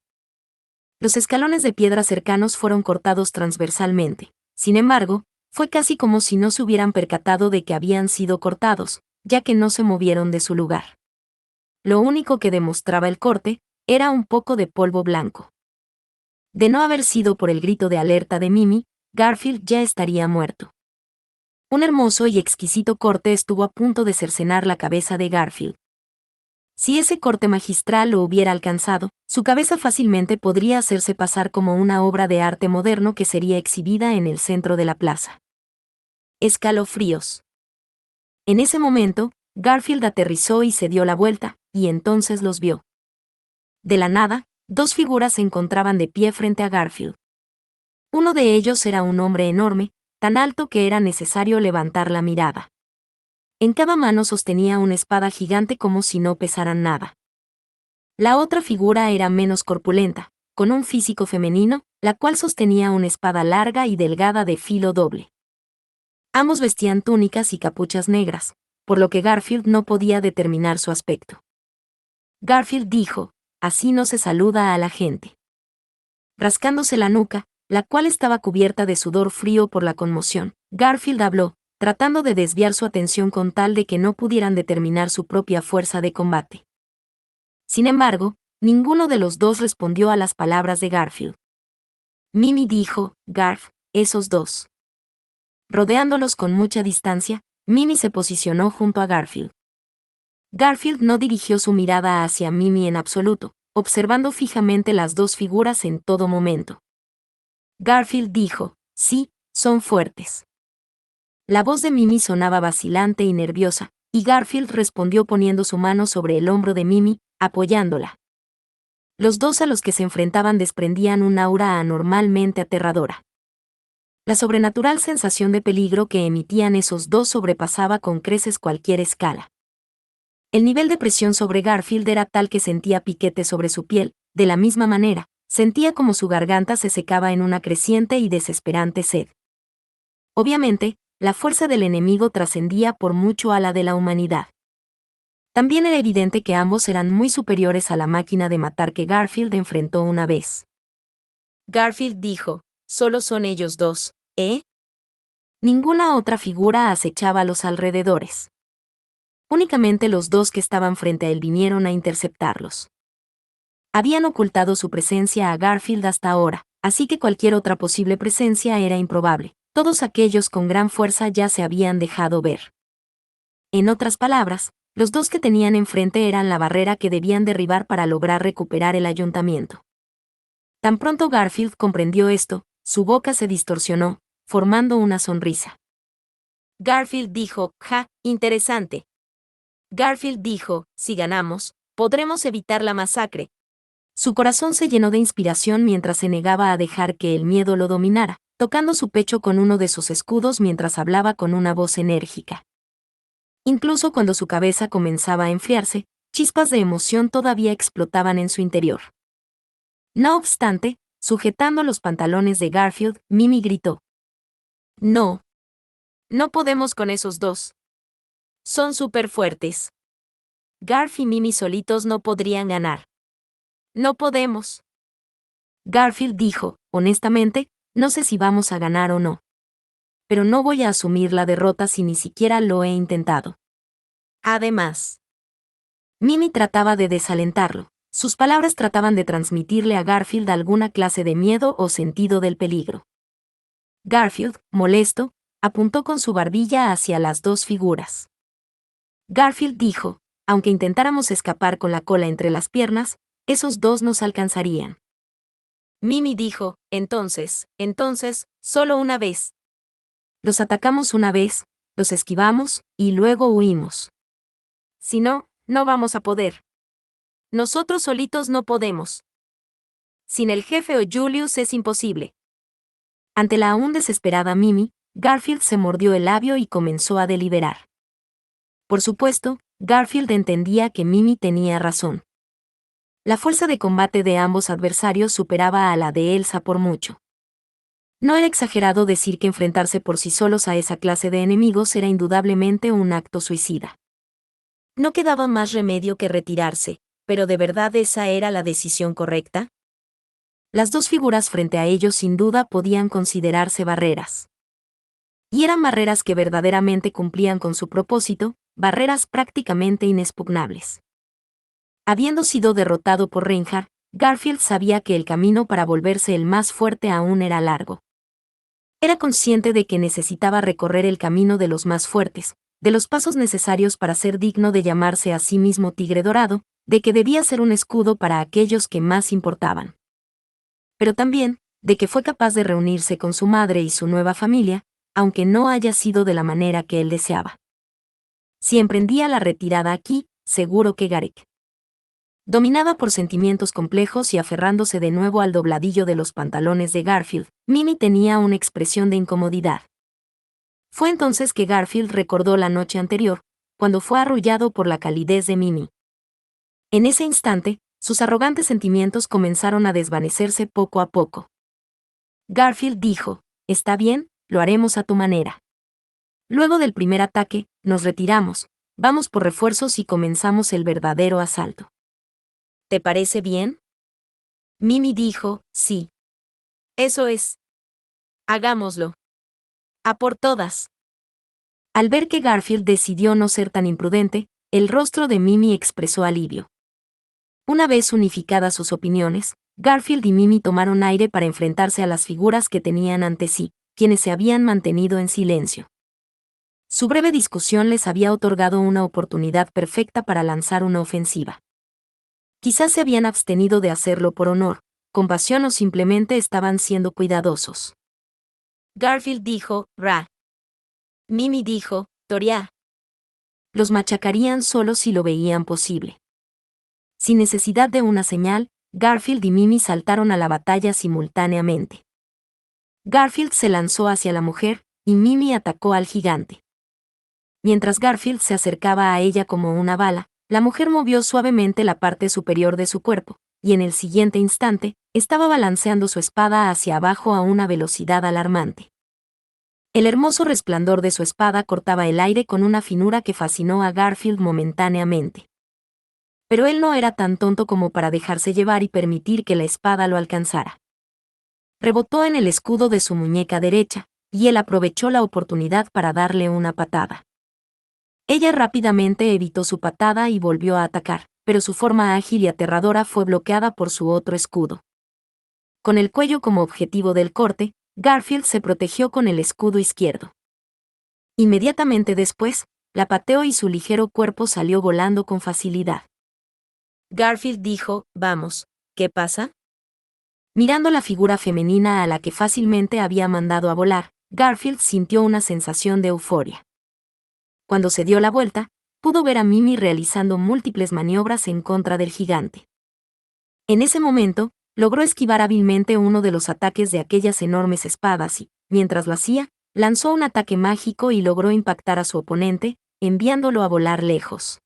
Los escalones de piedra cercanos fueron cortados transversalmente. Sin embargo, fue casi como si no se hubieran percatado de que habían sido cortados, ya que no se movieron de su lugar. Lo único que demostraba el corte era un poco de polvo blanco. De no haber sido por el grito de alerta de Mimi, Garfield ya estaría muerto. Un hermoso y exquisito corte estuvo a punto de cercenar la cabeza de Garfield. Si ese corte magistral lo hubiera alcanzado, su cabeza fácilmente podría hacerse pasar como una obra de arte moderno que sería exhibida en el centro de la plaza. Escalofríos. En ese momento, Garfield aterrizó y se dio la vuelta, y entonces los vio. De la nada, dos figuras se encontraban de pie frente a Garfield. Uno de ellos era un hombre enorme, tan alto que era necesario levantar la mirada. En cada mano sostenía una espada gigante como si no pesaran nada. La otra figura era menos corpulenta, con un físico femenino, la cual sostenía una espada larga y delgada de filo doble. Ambos vestían túnicas y capuchas negras, por lo que Garfield no podía determinar su aspecto. Garfield dijo, así no se saluda a la gente. Rascándose la nuca, la cual estaba cubierta de sudor frío por la conmoción, Garfield habló, tratando de desviar su atención con tal de que no pudieran determinar su propia fuerza de combate. Sin embargo, ninguno de los dos respondió a las palabras de Garfield. Mimi dijo, Garf, esos dos. Rodeándolos con mucha distancia, Mimi se posicionó junto a Garfield. Garfield no dirigió su mirada hacia Mimi en absoluto, observando fijamente las dos figuras en todo momento. Garfield dijo, sí, son fuertes. La voz de Mimi sonaba vacilante y nerviosa, y Garfield respondió poniendo su mano sobre el hombro de Mimi, apoyándola. Los dos a los que se enfrentaban desprendían un aura anormalmente aterradora. La sobrenatural sensación de peligro que emitían esos dos sobrepasaba con creces cualquier escala. El nivel de presión sobre Garfield era tal que sentía piquetes sobre su piel, de la misma manera, sentía como su garganta se secaba en una creciente y desesperante sed. Obviamente, la fuerza del enemigo trascendía por mucho a la de la humanidad. También era evidente que ambos eran muy superiores a la máquina de matar que Garfield enfrentó una vez. Garfield dijo, solo son ellos dos, ¿eh? Ninguna otra figura acechaba a los alrededores. Únicamente los dos que estaban frente a él vinieron a interceptarlos. Habían ocultado su presencia a Garfield hasta ahora, así que cualquier otra posible presencia era improbable. Todos aquellos con gran fuerza ya se habían dejado ver. En otras palabras, los dos que tenían enfrente eran la barrera que debían derribar para lograr recuperar el ayuntamiento. Tan pronto Garfield comprendió esto, su boca se distorsionó, formando una sonrisa. Garfield dijo, «Ja, interesante». Garfield dijo, «Si ganamos, podremos evitar la masacre». Su corazón se llenó de inspiración mientras se negaba a dejar que el miedo lo dominara, tocando su pecho con uno de sus escudos mientras hablaba con una voz enérgica. Incluso cuando su cabeza comenzaba a enfriarse, chispas de emoción todavía explotaban en su interior. No obstante, sujetando los pantalones de Garfield, Mimi gritó. «No. No podemos con esos dos. Son súper fuertes. Garf y Mimi solitos no podrían ganar. No podemos». Garfield dijo, «Honestamente, no sé si vamos a ganar o no. Pero no voy a asumir la derrota si ni siquiera lo he intentado». Además, Mimi trataba de desalentarlo. Sus palabras trataban de transmitirle a Garfield alguna clase de miedo o sentido del peligro. Garfield, molesto, apuntó con su barbilla hacia las dos figuras. Garfield dijo, «Aunque intentáramos escapar con la cola entre las piernas, esos dos nos alcanzarían». Mimi dijo, entonces, solo una vez. Los atacamos una vez, los esquivamos, y luego huimos. Si no, no vamos a poder. Nosotros solitos no podemos. Sin el jefe o Julius es imposible». Ante la aún desesperada Mimi, Garfield se mordió el labio y comenzó a deliberar. Por supuesto, Garfield entendía que Mimi tenía razón. La fuerza de combate de ambos adversarios superaba a la de Elsa por mucho. No era exagerado decir que enfrentarse por sí solos a esa clase de enemigos era indudablemente un acto suicida. No quedaba más remedio que retirarse, pero ¿de verdad esa era la decisión correcta? Las dos figuras frente a ellos sin duda podían considerarse barreras. Y eran barreras que verdaderamente cumplían con su propósito, barreras prácticamente inexpugnables. Habiendo sido derrotado por Reinhardt, Garfield sabía que el camino para volverse el más fuerte aún era largo. Era consciente de que necesitaba recorrer el camino de los más fuertes, de los pasos necesarios para ser digno de llamarse a sí mismo Tigre Dorado, de que debía ser un escudo para aquellos que más importaban. Pero también, de que fue capaz de reunirse con su madre y su nueva familia, aunque no haya sido de la manera que él deseaba. Si emprendía la retirada aquí, seguro que Garek. Dominada por sentimientos complejos y aferrándose de nuevo al dobladillo de los pantalones de Garfield, Mimi tenía una expresión de incomodidad. Fue entonces que Garfield recordó la noche anterior, cuando fue arrullado por la calidez de Mimi. En ese instante, sus arrogantes sentimientos comenzaron a desvanecerse poco a poco. Garfield dijo, «Está bien, lo haremos a tu manera». Luego del primer ataque, nos retiramos, vamos por refuerzos y comenzamos el verdadero asalto. ¿Te parece bien? Mimi dijo, «Sí. Eso es. Hagámoslo. A por todas». Al ver que Garfield decidió no ser tan imprudente, el rostro de Mimi expresó alivio. Una vez unificadas sus opiniones, Garfield y Mimi tomaron aire para enfrentarse a las figuras que tenían ante sí, quienes se habían mantenido en silencio. Su breve discusión les había otorgado una oportunidad perfecta para lanzar una ofensiva. Quizás se habían abstenido de hacerlo por honor, compasión o simplemente estaban siendo cuidadosos. Garfield dijo, «Ra». Mimi dijo, «Toria». Los machacarían solo si lo veían posible. Sin necesidad de una señal, Garfield y Mimi saltaron a la batalla simultáneamente. Garfield se lanzó hacia la mujer, y Mimi atacó al gigante. Mientras Garfield se acercaba a ella como una bala, la mujer movió suavemente la parte superior de su cuerpo, y en el siguiente instante, estaba balanceando su espada hacia abajo a una velocidad alarmante. El hermoso resplandor de su espada cortaba el aire con una finura que fascinó a Garfield momentáneamente. Pero él no era tan tonto como para dejarse llevar y permitir que la espada lo alcanzara. Rebotó en el escudo de su muñeca derecha, y él aprovechó la oportunidad para darle una patada. Ella rápidamente evitó su patada y volvió a atacar, pero su forma ágil y aterradora fue bloqueada por su otro escudo. Con el cuello como objetivo del corte, Garfield se protegió con el escudo izquierdo. Inmediatamente después, la pateó y su ligero cuerpo salió volando con facilidad. Garfield dijo, «Vamos, ¿qué pasa?». Mirando la figura femenina a la que fácilmente había mandado a volar, Garfield sintió una sensación de euforia. Cuando se dio la vuelta, pudo ver a Mimi realizando múltiples maniobras en contra del gigante. En ese momento, logró esquivar hábilmente uno de los ataques de aquellas enormes espadas y, mientras lo hacía, lanzó un ataque mágico y logró impactar a su oponente, enviándolo a volar lejos.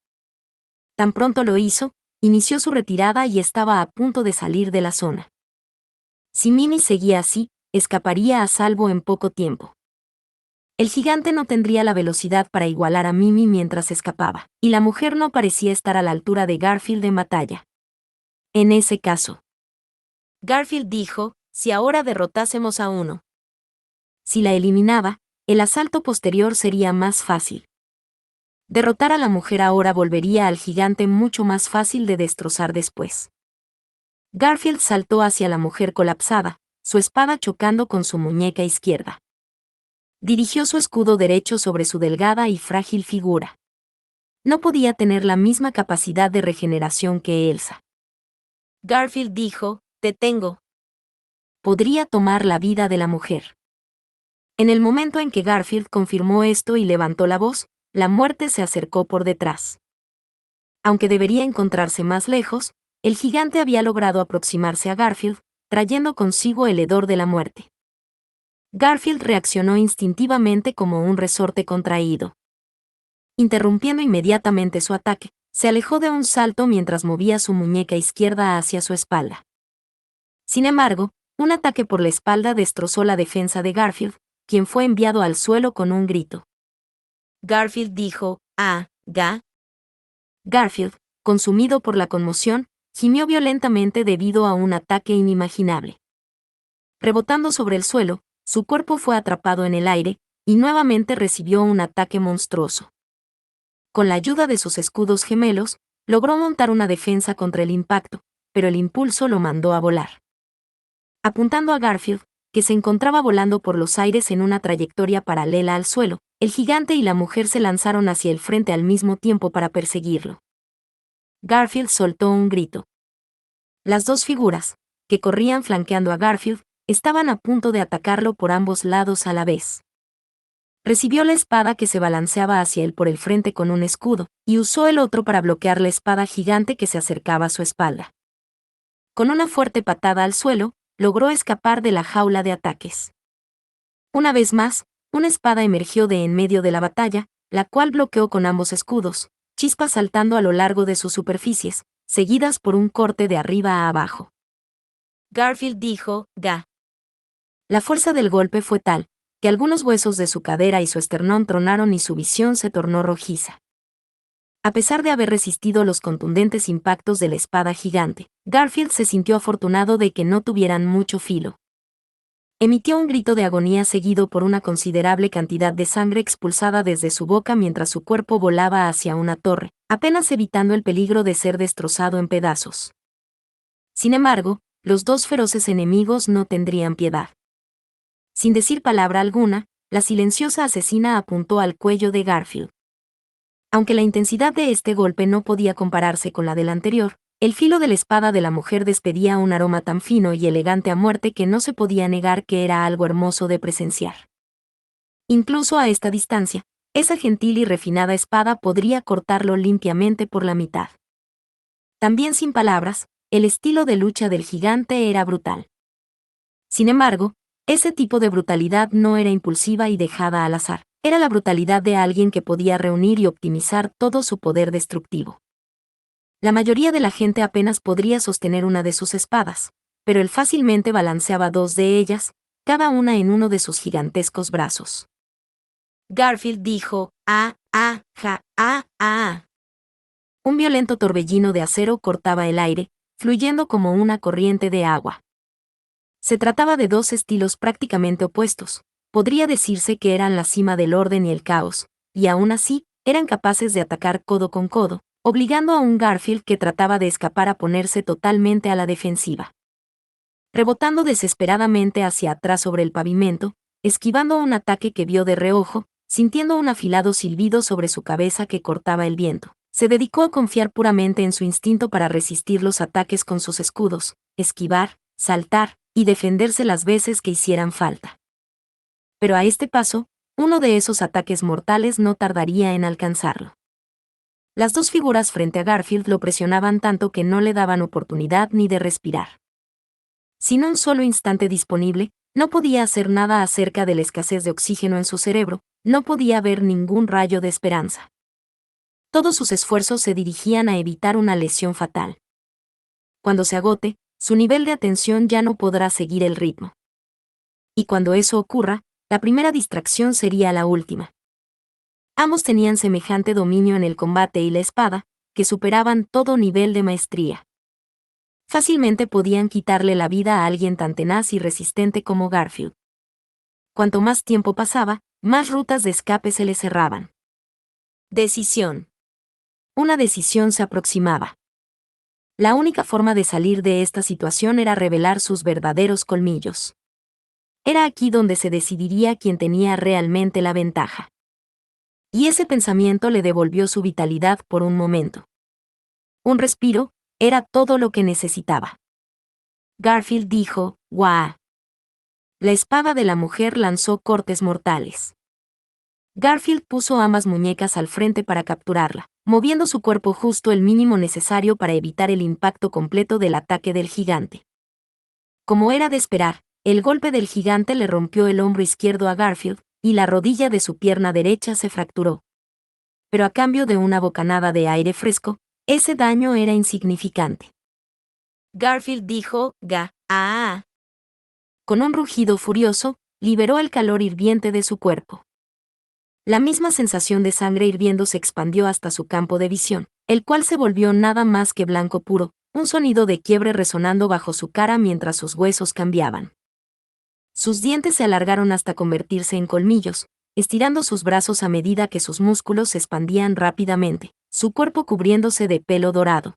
Tan pronto lo hizo, inició su retirada y estaba a punto de salir de la zona. Si Mimi seguía así, escaparía a salvo en poco tiempo. El gigante no tendría la velocidad para igualar a Mimi mientras escapaba, y la mujer no parecía estar a la altura de Garfield en batalla. En ese caso, Garfield dijo, si ahora derrotásemos a uno. Si la eliminaba, el asalto posterior sería más fácil. Derrotar a la mujer ahora volvería al gigante mucho más fácil de destrozar después. Garfield saltó hacia la mujer colapsada, su espada chocando con su muñeca izquierda. Dirigió su escudo derecho sobre su delgada y frágil figura. No podía tener la misma capacidad de regeneración que Elsa. Garfield dijo, «Te tengo». Podría tomar la vida de la mujer. En el momento en que Garfield confirmó esto y levantó la voz, la muerte se acercó por detrás. Aunque debería encontrarse más lejos, el gigante había logrado aproximarse a Garfield, trayendo consigo el hedor de la muerte. Garfield reaccionó instintivamente como un resorte contraído. Interrumpiendo inmediatamente su ataque, se alejó de un salto mientras movía su muñeca izquierda hacia su espalda. Sin embargo, un ataque por la espalda destrozó la defensa de Garfield, quien fue enviado al suelo con un grito. Garfield dijo, «¡Ah, ga!». Garfield, consumido por la conmoción, gimió violentamente debido a un ataque inimaginable. Rebotando sobre el suelo, su cuerpo fue atrapado en el aire, y nuevamente recibió un ataque monstruoso. Con la ayuda de sus escudos gemelos, logró montar una defensa contra el impacto, pero el impulso lo mandó a volar. Apuntando a Garfield, que se encontraba volando por los aires en una trayectoria paralela al suelo, el gigante y la mujer se lanzaron hacia el frente al mismo tiempo para perseguirlo. Garfield soltó un grito. Las dos figuras, que corrían flanqueando a Garfield, estaban a punto de atacarlo por ambos lados a la vez. Recibió la espada que se balanceaba hacia él por el frente con un escudo, y usó el otro para bloquear la espada gigante que se acercaba a su espalda. Con una fuerte patada al suelo, logró escapar de la jaula de ataques. Una vez más, una espada emergió de en medio de la batalla, la cual bloqueó con ambos escudos, chispas saltando a lo largo de sus superficies, seguidas por un corte de arriba a abajo. Garfield dijo, «Ga». La fuerza del golpe fue tal, que algunos huesos de su cadera y su esternón tronaron y su visión se tornó rojiza. A pesar de haber resistido los contundentes impactos de la espada gigante, Garfield se sintió afortunado de que no tuvieran mucho filo. Emitió un grito de agonía seguido por una considerable cantidad de sangre expulsada desde su boca mientras su cuerpo volaba hacia una torre, apenas evitando el peligro de ser destrozado en pedazos. Sin embargo, los dos feroces enemigos no tendrían piedad. Sin decir palabra alguna, la silenciosa asesina apuntó al cuello de Garfield. Aunque la intensidad de este golpe no podía compararse con la del anterior, el filo de la espada de la mujer despedía un aroma tan fino y elegante a muerte que no se podía negar que era algo hermoso de presenciar. Incluso a esta distancia, esa gentil y refinada espada podría cortarlo limpiamente por la mitad. También sin palabras, el estilo de lucha del gigante era brutal. Sin embargo, ese tipo de brutalidad no era impulsiva y dejada al azar, era la brutalidad de alguien que podía reunir y optimizar todo su poder destructivo. La mayoría de la gente apenas podría sostener una de sus espadas, pero él fácilmente balanceaba dos de ellas, cada una en uno de sus gigantescos brazos. Garfield dijo, «Ah, ah, ja, ah, ah». Un violento torbellino de acero cortaba el aire, fluyendo como una corriente de agua. Se trataba de dos estilos prácticamente opuestos, podría decirse que eran la cima del orden y el caos, y aún así, eran capaces de atacar codo con codo, obligando a un Garfield que trataba de escapar a ponerse totalmente a la defensiva. Rebotando desesperadamente hacia atrás sobre el pavimento, esquivando un ataque que vio de reojo, sintiendo un afilado silbido sobre su cabeza que cortaba el viento, se dedicó a confiar puramente en su instinto para resistir los ataques con sus escudos, esquivar, saltar y defenderse las veces que hicieran falta. Pero a este paso, uno de esos ataques mortales no tardaría en alcanzarlo. Las dos figuras frente a Garfield lo presionaban tanto que no le daban oportunidad ni de respirar. Sin un solo instante disponible, no podía hacer nada acerca de la escasez de oxígeno en su cerebro, no podía ver ningún rayo de esperanza. Todos sus esfuerzos se dirigían a evitar una lesión fatal. Cuando se agote, su nivel de atención ya no podrá seguir el ritmo. Y cuando eso ocurra, la primera distracción sería la última. Ambos tenían semejante dominio en el combate y la espada, que superaban todo nivel de maestría. Fácilmente podían quitarle la vida a alguien tan tenaz y resistente como Garfield. Cuanto más tiempo pasaba, más rutas de escape se le cerraban. Decisión. Una decisión se aproximaba. La única forma de salir de esta situación era revelar sus verdaderos colmillos. Era aquí donde se decidiría quién tenía realmente la ventaja. Y ese pensamiento le devolvió su vitalidad por un momento. Un respiro era todo lo que necesitaba. Garfield dijo, «¡Guau!». La espada de la mujer lanzó cortes mortales. Garfield puso ambas muñecas al frente para capturarla, moviendo su cuerpo justo el mínimo necesario para evitar el impacto completo del ataque del gigante. Como era de esperar, el golpe del gigante le rompió el hombro izquierdo a Garfield, y la rodilla de su pierna derecha se fracturó. Pero a cambio de una bocanada de aire fresco, ese daño era insignificante. Garfield dijo, «¡Ah!». Con un rugido furioso, liberó el calor hirviente de su cuerpo. La misma sensación de sangre hirviendo se expandió hasta su campo de visión, el cual se volvió nada más que blanco puro, un sonido de quiebre resonando bajo su cara mientras sus huesos cambiaban. Sus dientes se alargaron hasta convertirse en colmillos, estirando sus brazos a medida que sus músculos se expandían rápidamente, su cuerpo cubriéndose de pelo dorado.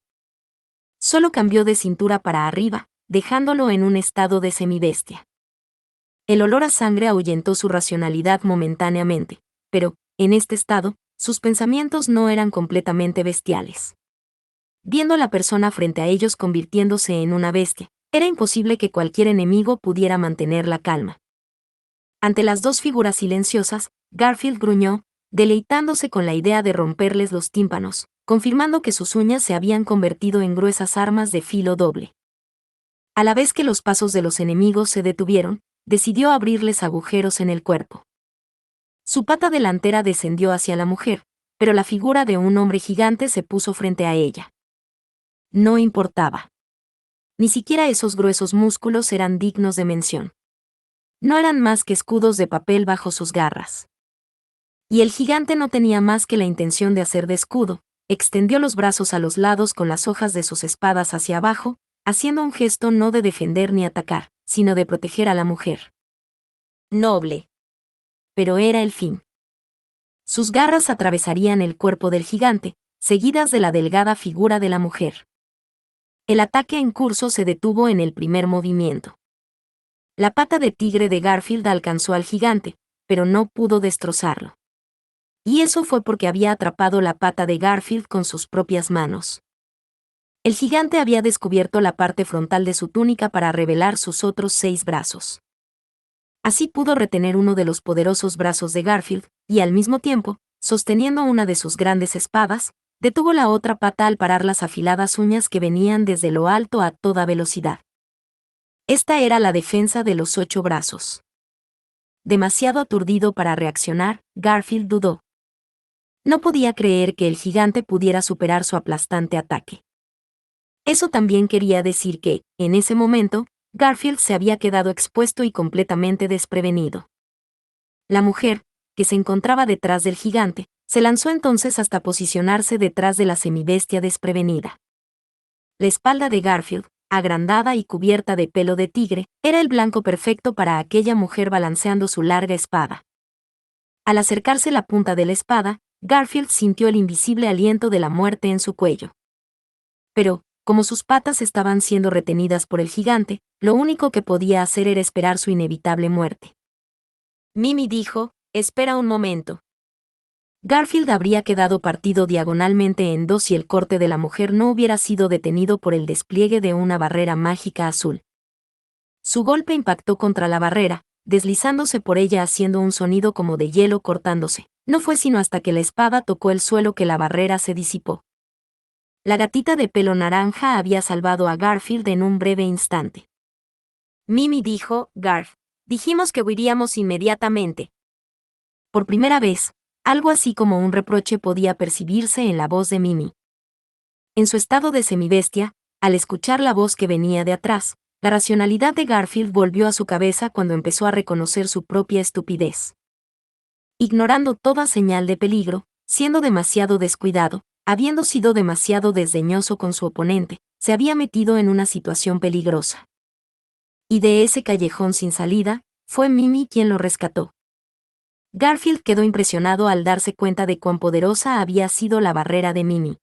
Solo cambió de cintura para arriba, dejándolo en un estado de semibestia. El olor a sangre ahuyentó su racionalidad momentáneamente, pero, en este estado, sus pensamientos no eran completamente bestiales. Viendo a la persona frente a ellos convirtiéndose en una bestia, era imposible que cualquier enemigo pudiera mantener la calma. Ante las dos figuras silenciosas, Garfield gruñó, deleitándose con la idea de romperles los tímpanos, confirmando que sus uñas se habían convertido en gruesas armas de filo doble. A la vez que los pasos de los enemigos se detuvieron, decidió abrirles agujeros en el cuerpo. Su pata delantera descendió hacia la mujer, pero la figura de un hombre gigante se puso frente a ella. No importaba. Ni siquiera esos gruesos músculos eran dignos de mención. No eran más que escudos de papel bajo sus garras. Y el gigante no tenía más que la intención de hacer de escudo, extendió los brazos a los lados con las hojas de sus espadas hacia abajo, haciendo un gesto no de defender ni atacar, sino de proteger a la mujer. Noble. Pero era el fin. Sus garras atravesarían el cuerpo del gigante, seguidas de la delgada figura de la mujer. El ataque en curso se detuvo en el primer movimiento. La pata de tigre de Garfield alcanzó al gigante, pero no pudo destrozarlo. Y eso fue porque había atrapado la pata de Garfield con sus propias manos. El gigante había descubierto la parte frontal de su túnica para revelar sus otros 6 brazos. Así pudo retener uno de los poderosos brazos de Garfield, y al mismo tiempo, sosteniendo una de sus grandes espadas, detuvo la otra pata al parar las afiladas uñas que venían desde lo alto a toda velocidad. Esta era la defensa de los 8 brazos. Demasiado aturdido para reaccionar, Garfield dudó. No podía creer que el gigante pudiera superar su aplastante ataque. Eso también quería decir que, en ese momento, Garfield se había quedado expuesto y completamente desprevenido. La mujer, que se encontraba detrás del gigante, se lanzó entonces hasta posicionarse detrás de la semibestia desprevenida. La espalda de Garfield, agrandada y cubierta de pelo de tigre, era el blanco perfecto para aquella mujer balanceando su larga espada. Al acercarse la punta de la espada, Garfield sintió el invisible aliento de la muerte en su cuello. Pero, como sus patas estaban siendo retenidas por el gigante, lo único que podía hacer era esperar su inevitable muerte. Mimi dijo, «Espera un momento». Garfield habría quedado partido diagonalmente en dos si el corte de la mujer no hubiera sido detenido por el despliegue de una barrera mágica azul. Su golpe impactó contra la barrera, deslizándose por ella haciendo un sonido como de hielo cortándose. No fue sino hasta que la espada tocó el suelo que la barrera se disipó. La gatita de pelo naranja había salvado a Garfield en un breve instante. Mimi dijo, «Garf, dijimos que huiríamos inmediatamente». Por primera vez, algo así como un reproche podía percibirse en la voz de Mimi. En su estado de semibestia, al escuchar la voz que venía de atrás, la racionalidad de Garfield volvió a su cabeza cuando empezó a reconocer su propia estupidez. Ignorando toda señal de peligro, siendo demasiado descuidado, habiendo sido demasiado desdeñoso con su oponente, se había metido en una situación peligrosa. Y de ese callejón sin salida, fue Mimi quien lo rescató. Garfield quedó impresionado al darse cuenta de cuán poderosa había sido la barrera de Mimi.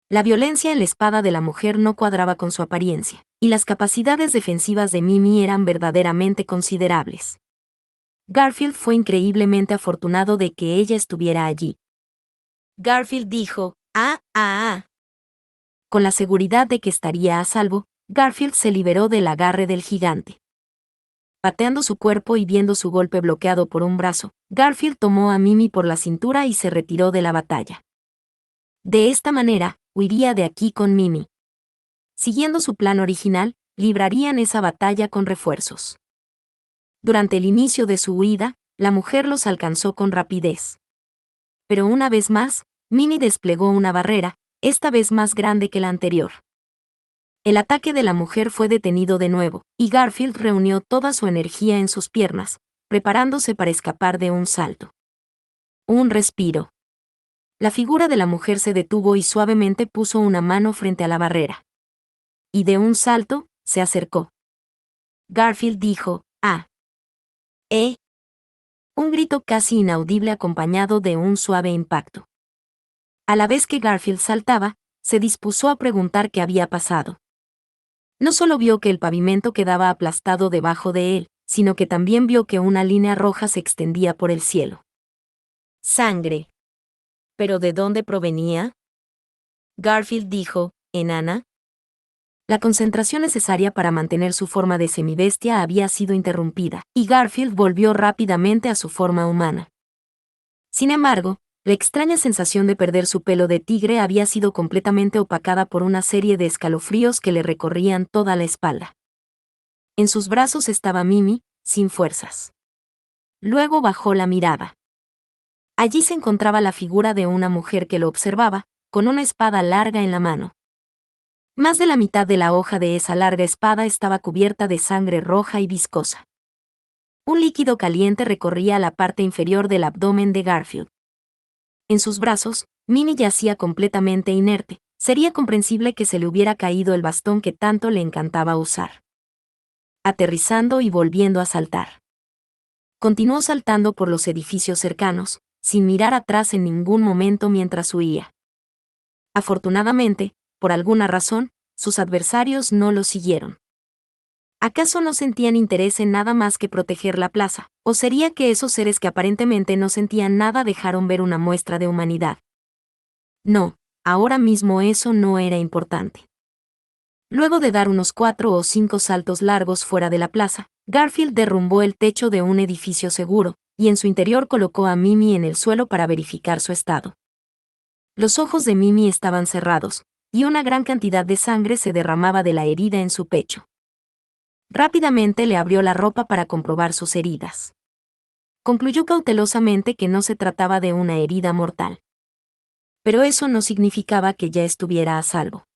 La violencia en la espada de la mujer no cuadraba con su apariencia, y las capacidades defensivas de Mimi eran verdaderamente considerables. Garfield fue increíblemente afortunado de que ella estuviera allí. Garfield dijo, «Ah, ah, ah». Con la seguridad de que estaría a salvo, Garfield se liberó del agarre del gigante. Pateando su cuerpo y viendo su golpe bloqueado por un brazo, Garfield tomó a Mimi por la cintura y se retiró de la batalla. De esta manera, huiría de aquí con Mimi. Siguiendo su plan original, librarían esa batalla con refuerzos. Durante el inicio de su huida, la mujer los alcanzó con rapidez. Pero una vez más, Mimi desplegó una barrera, esta vez más grande que la anterior. El ataque de la mujer fue detenido de nuevo, y Garfield reunió toda su energía en sus piernas, preparándose para escapar de un salto. Un respiro. La figura de la mujer se detuvo y suavemente puso una mano frente a la barrera. Y de un salto, se acercó. Garfield dijo, «Ah». Un grito casi inaudible acompañado de un suave impacto. A la vez que Garfield saltaba, se dispuso a preguntar qué había pasado. No solo vio que el pavimento quedaba aplastado debajo de él, sino que también vio que una línea roja se extendía por el cielo. Sangre. ¿Pero de dónde provenía? Garfield dijo, «Enana». La concentración necesaria para mantener su forma de semibestia había sido interrumpida, y Garfield volvió rápidamente a su forma humana. Sin embargo, la extraña sensación de perder su pelo de tigre había sido completamente opacada por una serie de escalofríos que le recorrían toda la espalda. En sus brazos estaba Mimi, sin fuerzas. Luego bajó la mirada. Allí se encontraba la figura de una mujer que lo observaba, con una espada larga en la mano. Más de la mitad de la hoja de esa larga espada estaba cubierta de sangre roja y viscosa. Un líquido caliente recorría la parte inferior del abdomen de Garfield. En sus brazos, Mimi yacía completamente inerte. Sería comprensible que se le hubiera caído el bastón que tanto le encantaba usar. Aterrizando y volviendo a saltar. Continuó saltando por los edificios cercanos, sin mirar atrás en ningún momento mientras huía. Afortunadamente, por alguna razón, sus adversarios no lo siguieron. ¿Acaso no sentían interés en nada más que proteger la plaza? ¿O sería que esos seres que aparentemente no sentían nada dejaron ver una muestra de humanidad? No, ahora mismo eso no era importante. Luego de dar unos 4 o 5 saltos largos fuera de la plaza, Garfield derrumbó el techo de un edificio seguro, y en su interior colocó a Mimi en el suelo para verificar su estado. Los ojos de Mimi estaban cerrados, y una gran cantidad de sangre se derramaba de la herida en su pecho. Rápidamente le abrió la ropa para comprobar sus heridas. Concluyó cautelosamente que no se trataba de una herida mortal. Pero eso no significaba que ya estuviera a salvo.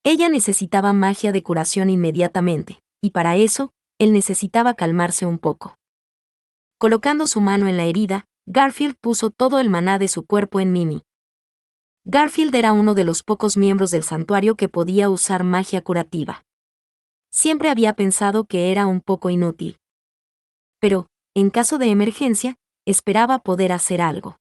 Ella necesitaba magia de curación inmediatamente, y para eso, él necesitaba calmarse un poco. Colocando su mano en la herida, Garfield puso todo el maná de su cuerpo en Mimi. Garfield era uno de los pocos miembros del santuario que podía usar magia curativa. Siempre había pensado que era un poco inútil. Pero, en caso de emergencia, esperaba poder hacer algo.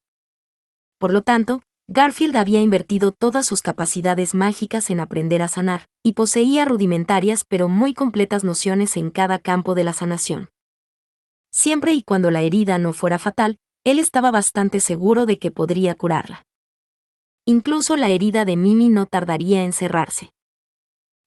Por lo tanto, Garfield había invertido todas sus capacidades mágicas en aprender a sanar, y poseía rudimentarias pero muy completas nociones en cada campo de la sanación. Siempre y cuando la herida no fuera fatal, él estaba bastante seguro de que podría curarla. Incluso la herida de Mimi no tardaría en cerrarse.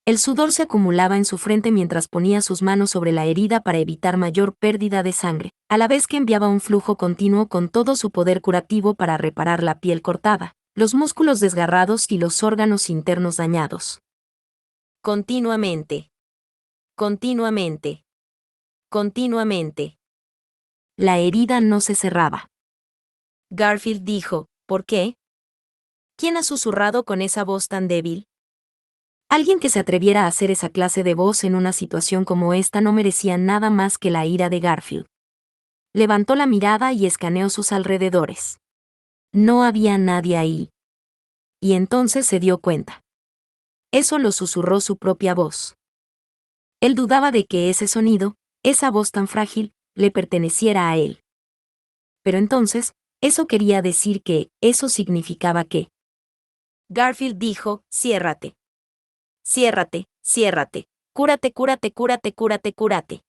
El sudor se acumulaba en su frente mientras ponía sus manos sobre la herida para evitar mayor pérdida de sangre, a la vez que enviaba un flujo continuo con todo su poder curativo para reparar la piel cortada, los músculos desgarrados y los órganos internos dañados. Continuamente. Continuamente. Continuamente. La herida no se cerraba. Garfield dijo, ¿por qué? ¿Quién ha susurrado con esa voz tan débil? Alguien que se atreviera a hacer esa clase de voz en una situación como esta no merecía nada más que la ira de Garfield. Levantó la mirada y escaneó sus alrededores. No había nadie ahí. Y entonces se dio cuenta. Eso lo susurró su propia voz. Él dudaba de que ese sonido, esa voz tan frágil, le perteneciera a él. Pero entonces, eso quería decir que, eso significaba que. Garfield dijo, ciérrate. Ciérrate, ciérrate. Cúrate, cúrate, cúrate, cúrate, cúrate.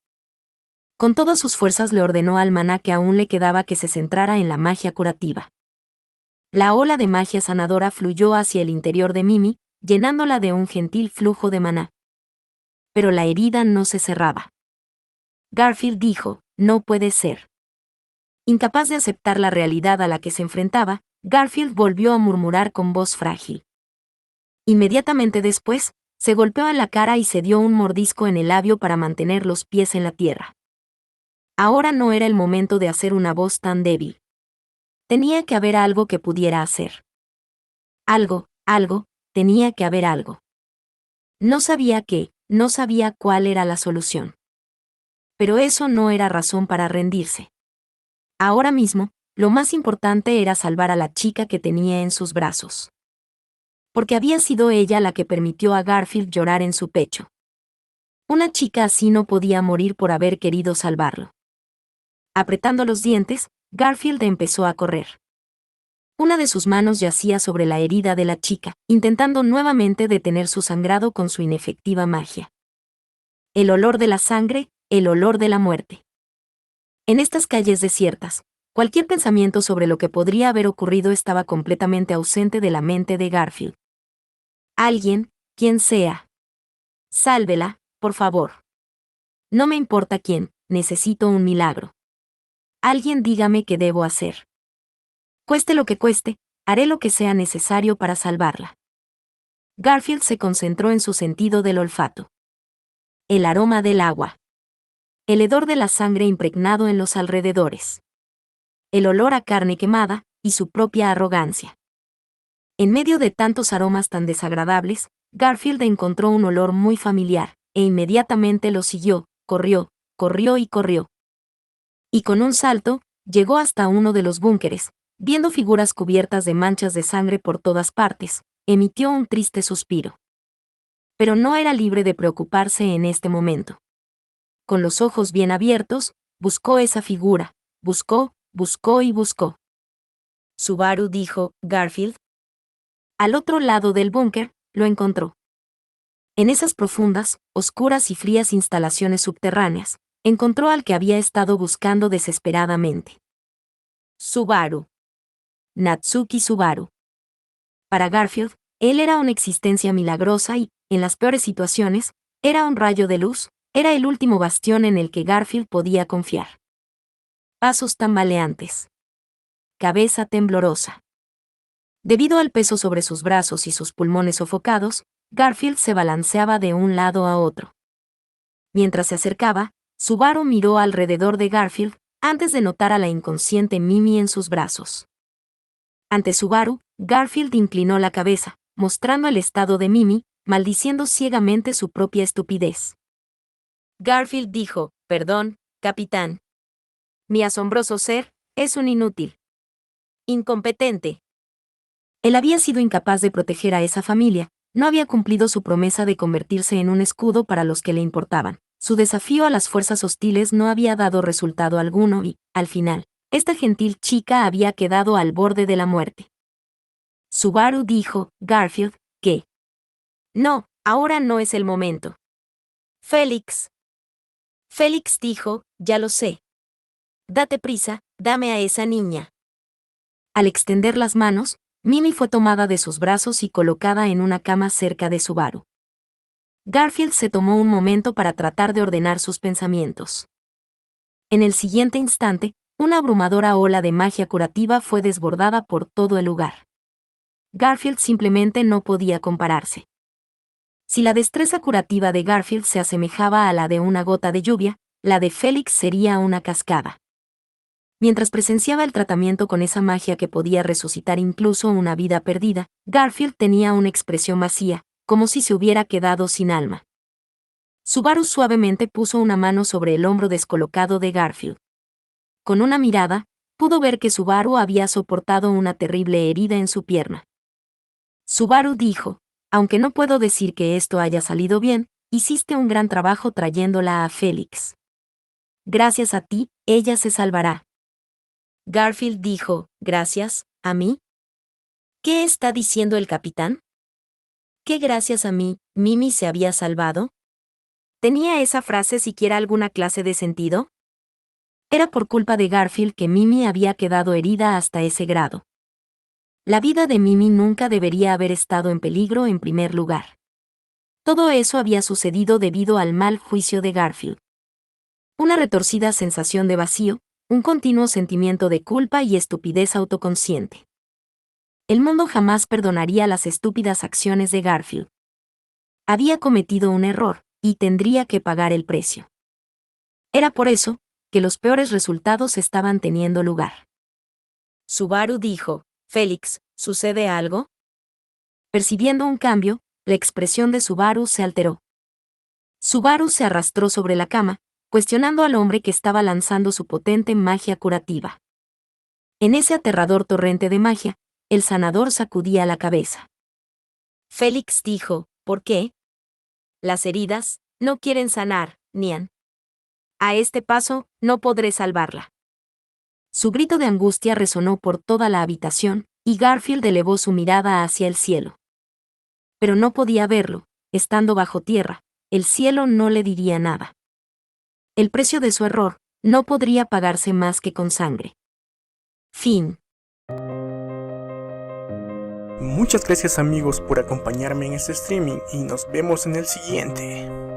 Con todas sus fuerzas le ordenó al maná que aún le quedaba que se centrara en la magia curativa. La ola de magia sanadora fluyó hacia el interior de Mimi, llenándola de un gentil flujo de maná. Pero la herida no se cerraba. Garfield dijo, no puede ser. Incapaz de aceptar la realidad a la que se enfrentaba, Garfield volvió a murmurar con voz frágil. Inmediatamente después, se golpeó en la cara y se dio un mordisco en el labio para mantener los pies en la tierra. Ahora no era el momento de hacer una voz tan débil. Tenía que haber algo que pudiera hacer. Algo, tenía que haber algo. No sabía qué, no sabía cuál era la solución. Pero eso no era razón para rendirse. Ahora mismo, lo más importante era salvar a la chica que tenía en sus brazos. Porque había sido ella la que permitió a Garfield llorar en su pecho. Una chica así no podía morir por haber querido salvarlo. Apretando los dientes, Garfield empezó a correr. Una de sus manos yacía sobre la herida de la chica, intentando nuevamente detener su sangrado con su inefectiva magia. El olor de la sangre, el olor de la muerte. En estas calles desiertas, cualquier pensamiento sobre lo que podría haber ocurrido estaba completamente ausente de la mente de Garfield. Alguien, quien sea. Sálvela, por favor. No me importa quién, necesito un milagro. Alguien dígame qué debo hacer. Cueste lo que cueste, haré lo que sea necesario para salvarla. Garfield se concentró en su sentido del olfato. El aroma del agua. El hedor de la sangre impregnado en los alrededores. El olor a carne quemada, y su propia arrogancia. En medio de tantos aromas tan desagradables, Garfield encontró un olor muy familiar, e inmediatamente lo siguió, corrió y corrió. Y con un salto, llegó hasta uno de los búnkeres, viendo figuras cubiertas de manchas de sangre por todas partes, emitió un triste suspiro. Pero no era libre de preocuparse en este momento. Con los ojos bien abiertos, buscó esa figura, buscó y buscó. Subaru dijo, Garfield. Al otro lado del búnker, lo encontró. En esas profundas, oscuras y frías instalaciones subterráneas, encontró al que había estado buscando desesperadamente. Subaru. Natsuki Subaru. Para Garfield, él era una existencia milagrosa y, en las peores situaciones, era un rayo de luz, era el último bastión en el que Garfield podía confiar. Pasos tambaleantes. Cabeza temblorosa. Debido al peso sobre sus brazos y sus pulmones sofocados, Garfield se balanceaba de un lado a otro. Mientras se acercaba, Subaru miró alrededor de Garfield, antes de notar a la inconsciente Mimi en sus brazos. Ante Subaru, Garfield inclinó la cabeza, mostrando el estado de Mimi, maldiciendo ciegamente su propia estupidez. Garfield dijo, perdón, capitán. Mi asombroso ser, es un inútil. Incompetente. Él había sido incapaz de proteger a esa familia, no había cumplido su promesa de convertirse en un escudo para los que le importaban. Su desafío a las fuerzas hostiles no había dado resultado alguno y, al final, esta gentil chica había quedado al borde de la muerte. Subaru dijo, Garfield, que no, ahora no es el momento. Félix. Félix dijo, ya lo sé. Date prisa, dame a esa niña. Al extender las manos, Mimi fue tomada de sus brazos y colocada en una cama cerca de Subaru. Garfield se tomó un momento para tratar de ordenar sus pensamientos. En el siguiente instante, una abrumadora ola de magia curativa fue desbordada por todo el lugar. Garfield simplemente no podía compararse. Si la destreza curativa de Garfield se asemejaba a la de una gota de lluvia, la de Félix sería una cascada. Mientras presenciaba el tratamiento con esa magia que podía resucitar incluso una vida perdida, Garfield tenía una expresión vacía, como si se hubiera quedado sin alma. Subaru suavemente puso una mano sobre el hombro descolocado de Garfield. Con una mirada, pudo ver que Subaru había soportado una terrible herida en su pierna. Subaru dijo, aunque no puedo decir que esto haya salido bien, hiciste un gran trabajo trayéndola a Félix. Gracias a ti, ella se salvará. Garfield dijo, ¿gracias, a mí? ¿Qué está diciendo el capitán? ¿Qué gracias a mí, Mimi se había salvado? ¿Tenía esa frase siquiera alguna clase de sentido? Era por culpa de Garfield que Mimi había quedado herida hasta ese grado. La vida de Mimi nunca debería haber estado en peligro en primer lugar. Todo eso había sucedido debido al mal juicio de Garfield. Una retorcida sensación de vacío, un continuo sentimiento de culpa y estupidez autoconsciente. El mundo jamás perdonaría las estúpidas acciones de Garfield. Había cometido un error, y tendría que pagar el precio. Era por eso que los peores resultados estaban teniendo lugar. Subaru dijo, Félix, ¿sucede algo? Percibiendo un cambio, la expresión de Subaru se alteró. Subaru se arrastró sobre la cama, cuestionando al hombre que estaba lanzando su potente magia curativa. En ese aterrador torrente de magia, el sanador sacudía la cabeza. Félix dijo, ¿por qué? Las heridas no quieren sanar, Nian. A este paso, no podré salvarla. Su grito de angustia resonó por toda la habitación, y Garfield elevó su mirada hacia el cielo. Pero no podía verlo, estando bajo tierra, el cielo no le diría nada. El precio de su error no podría pagarse más que con sangre. Fin. Muchas gracias amigos por acompañarme en este streaming y nos vemos en el siguiente.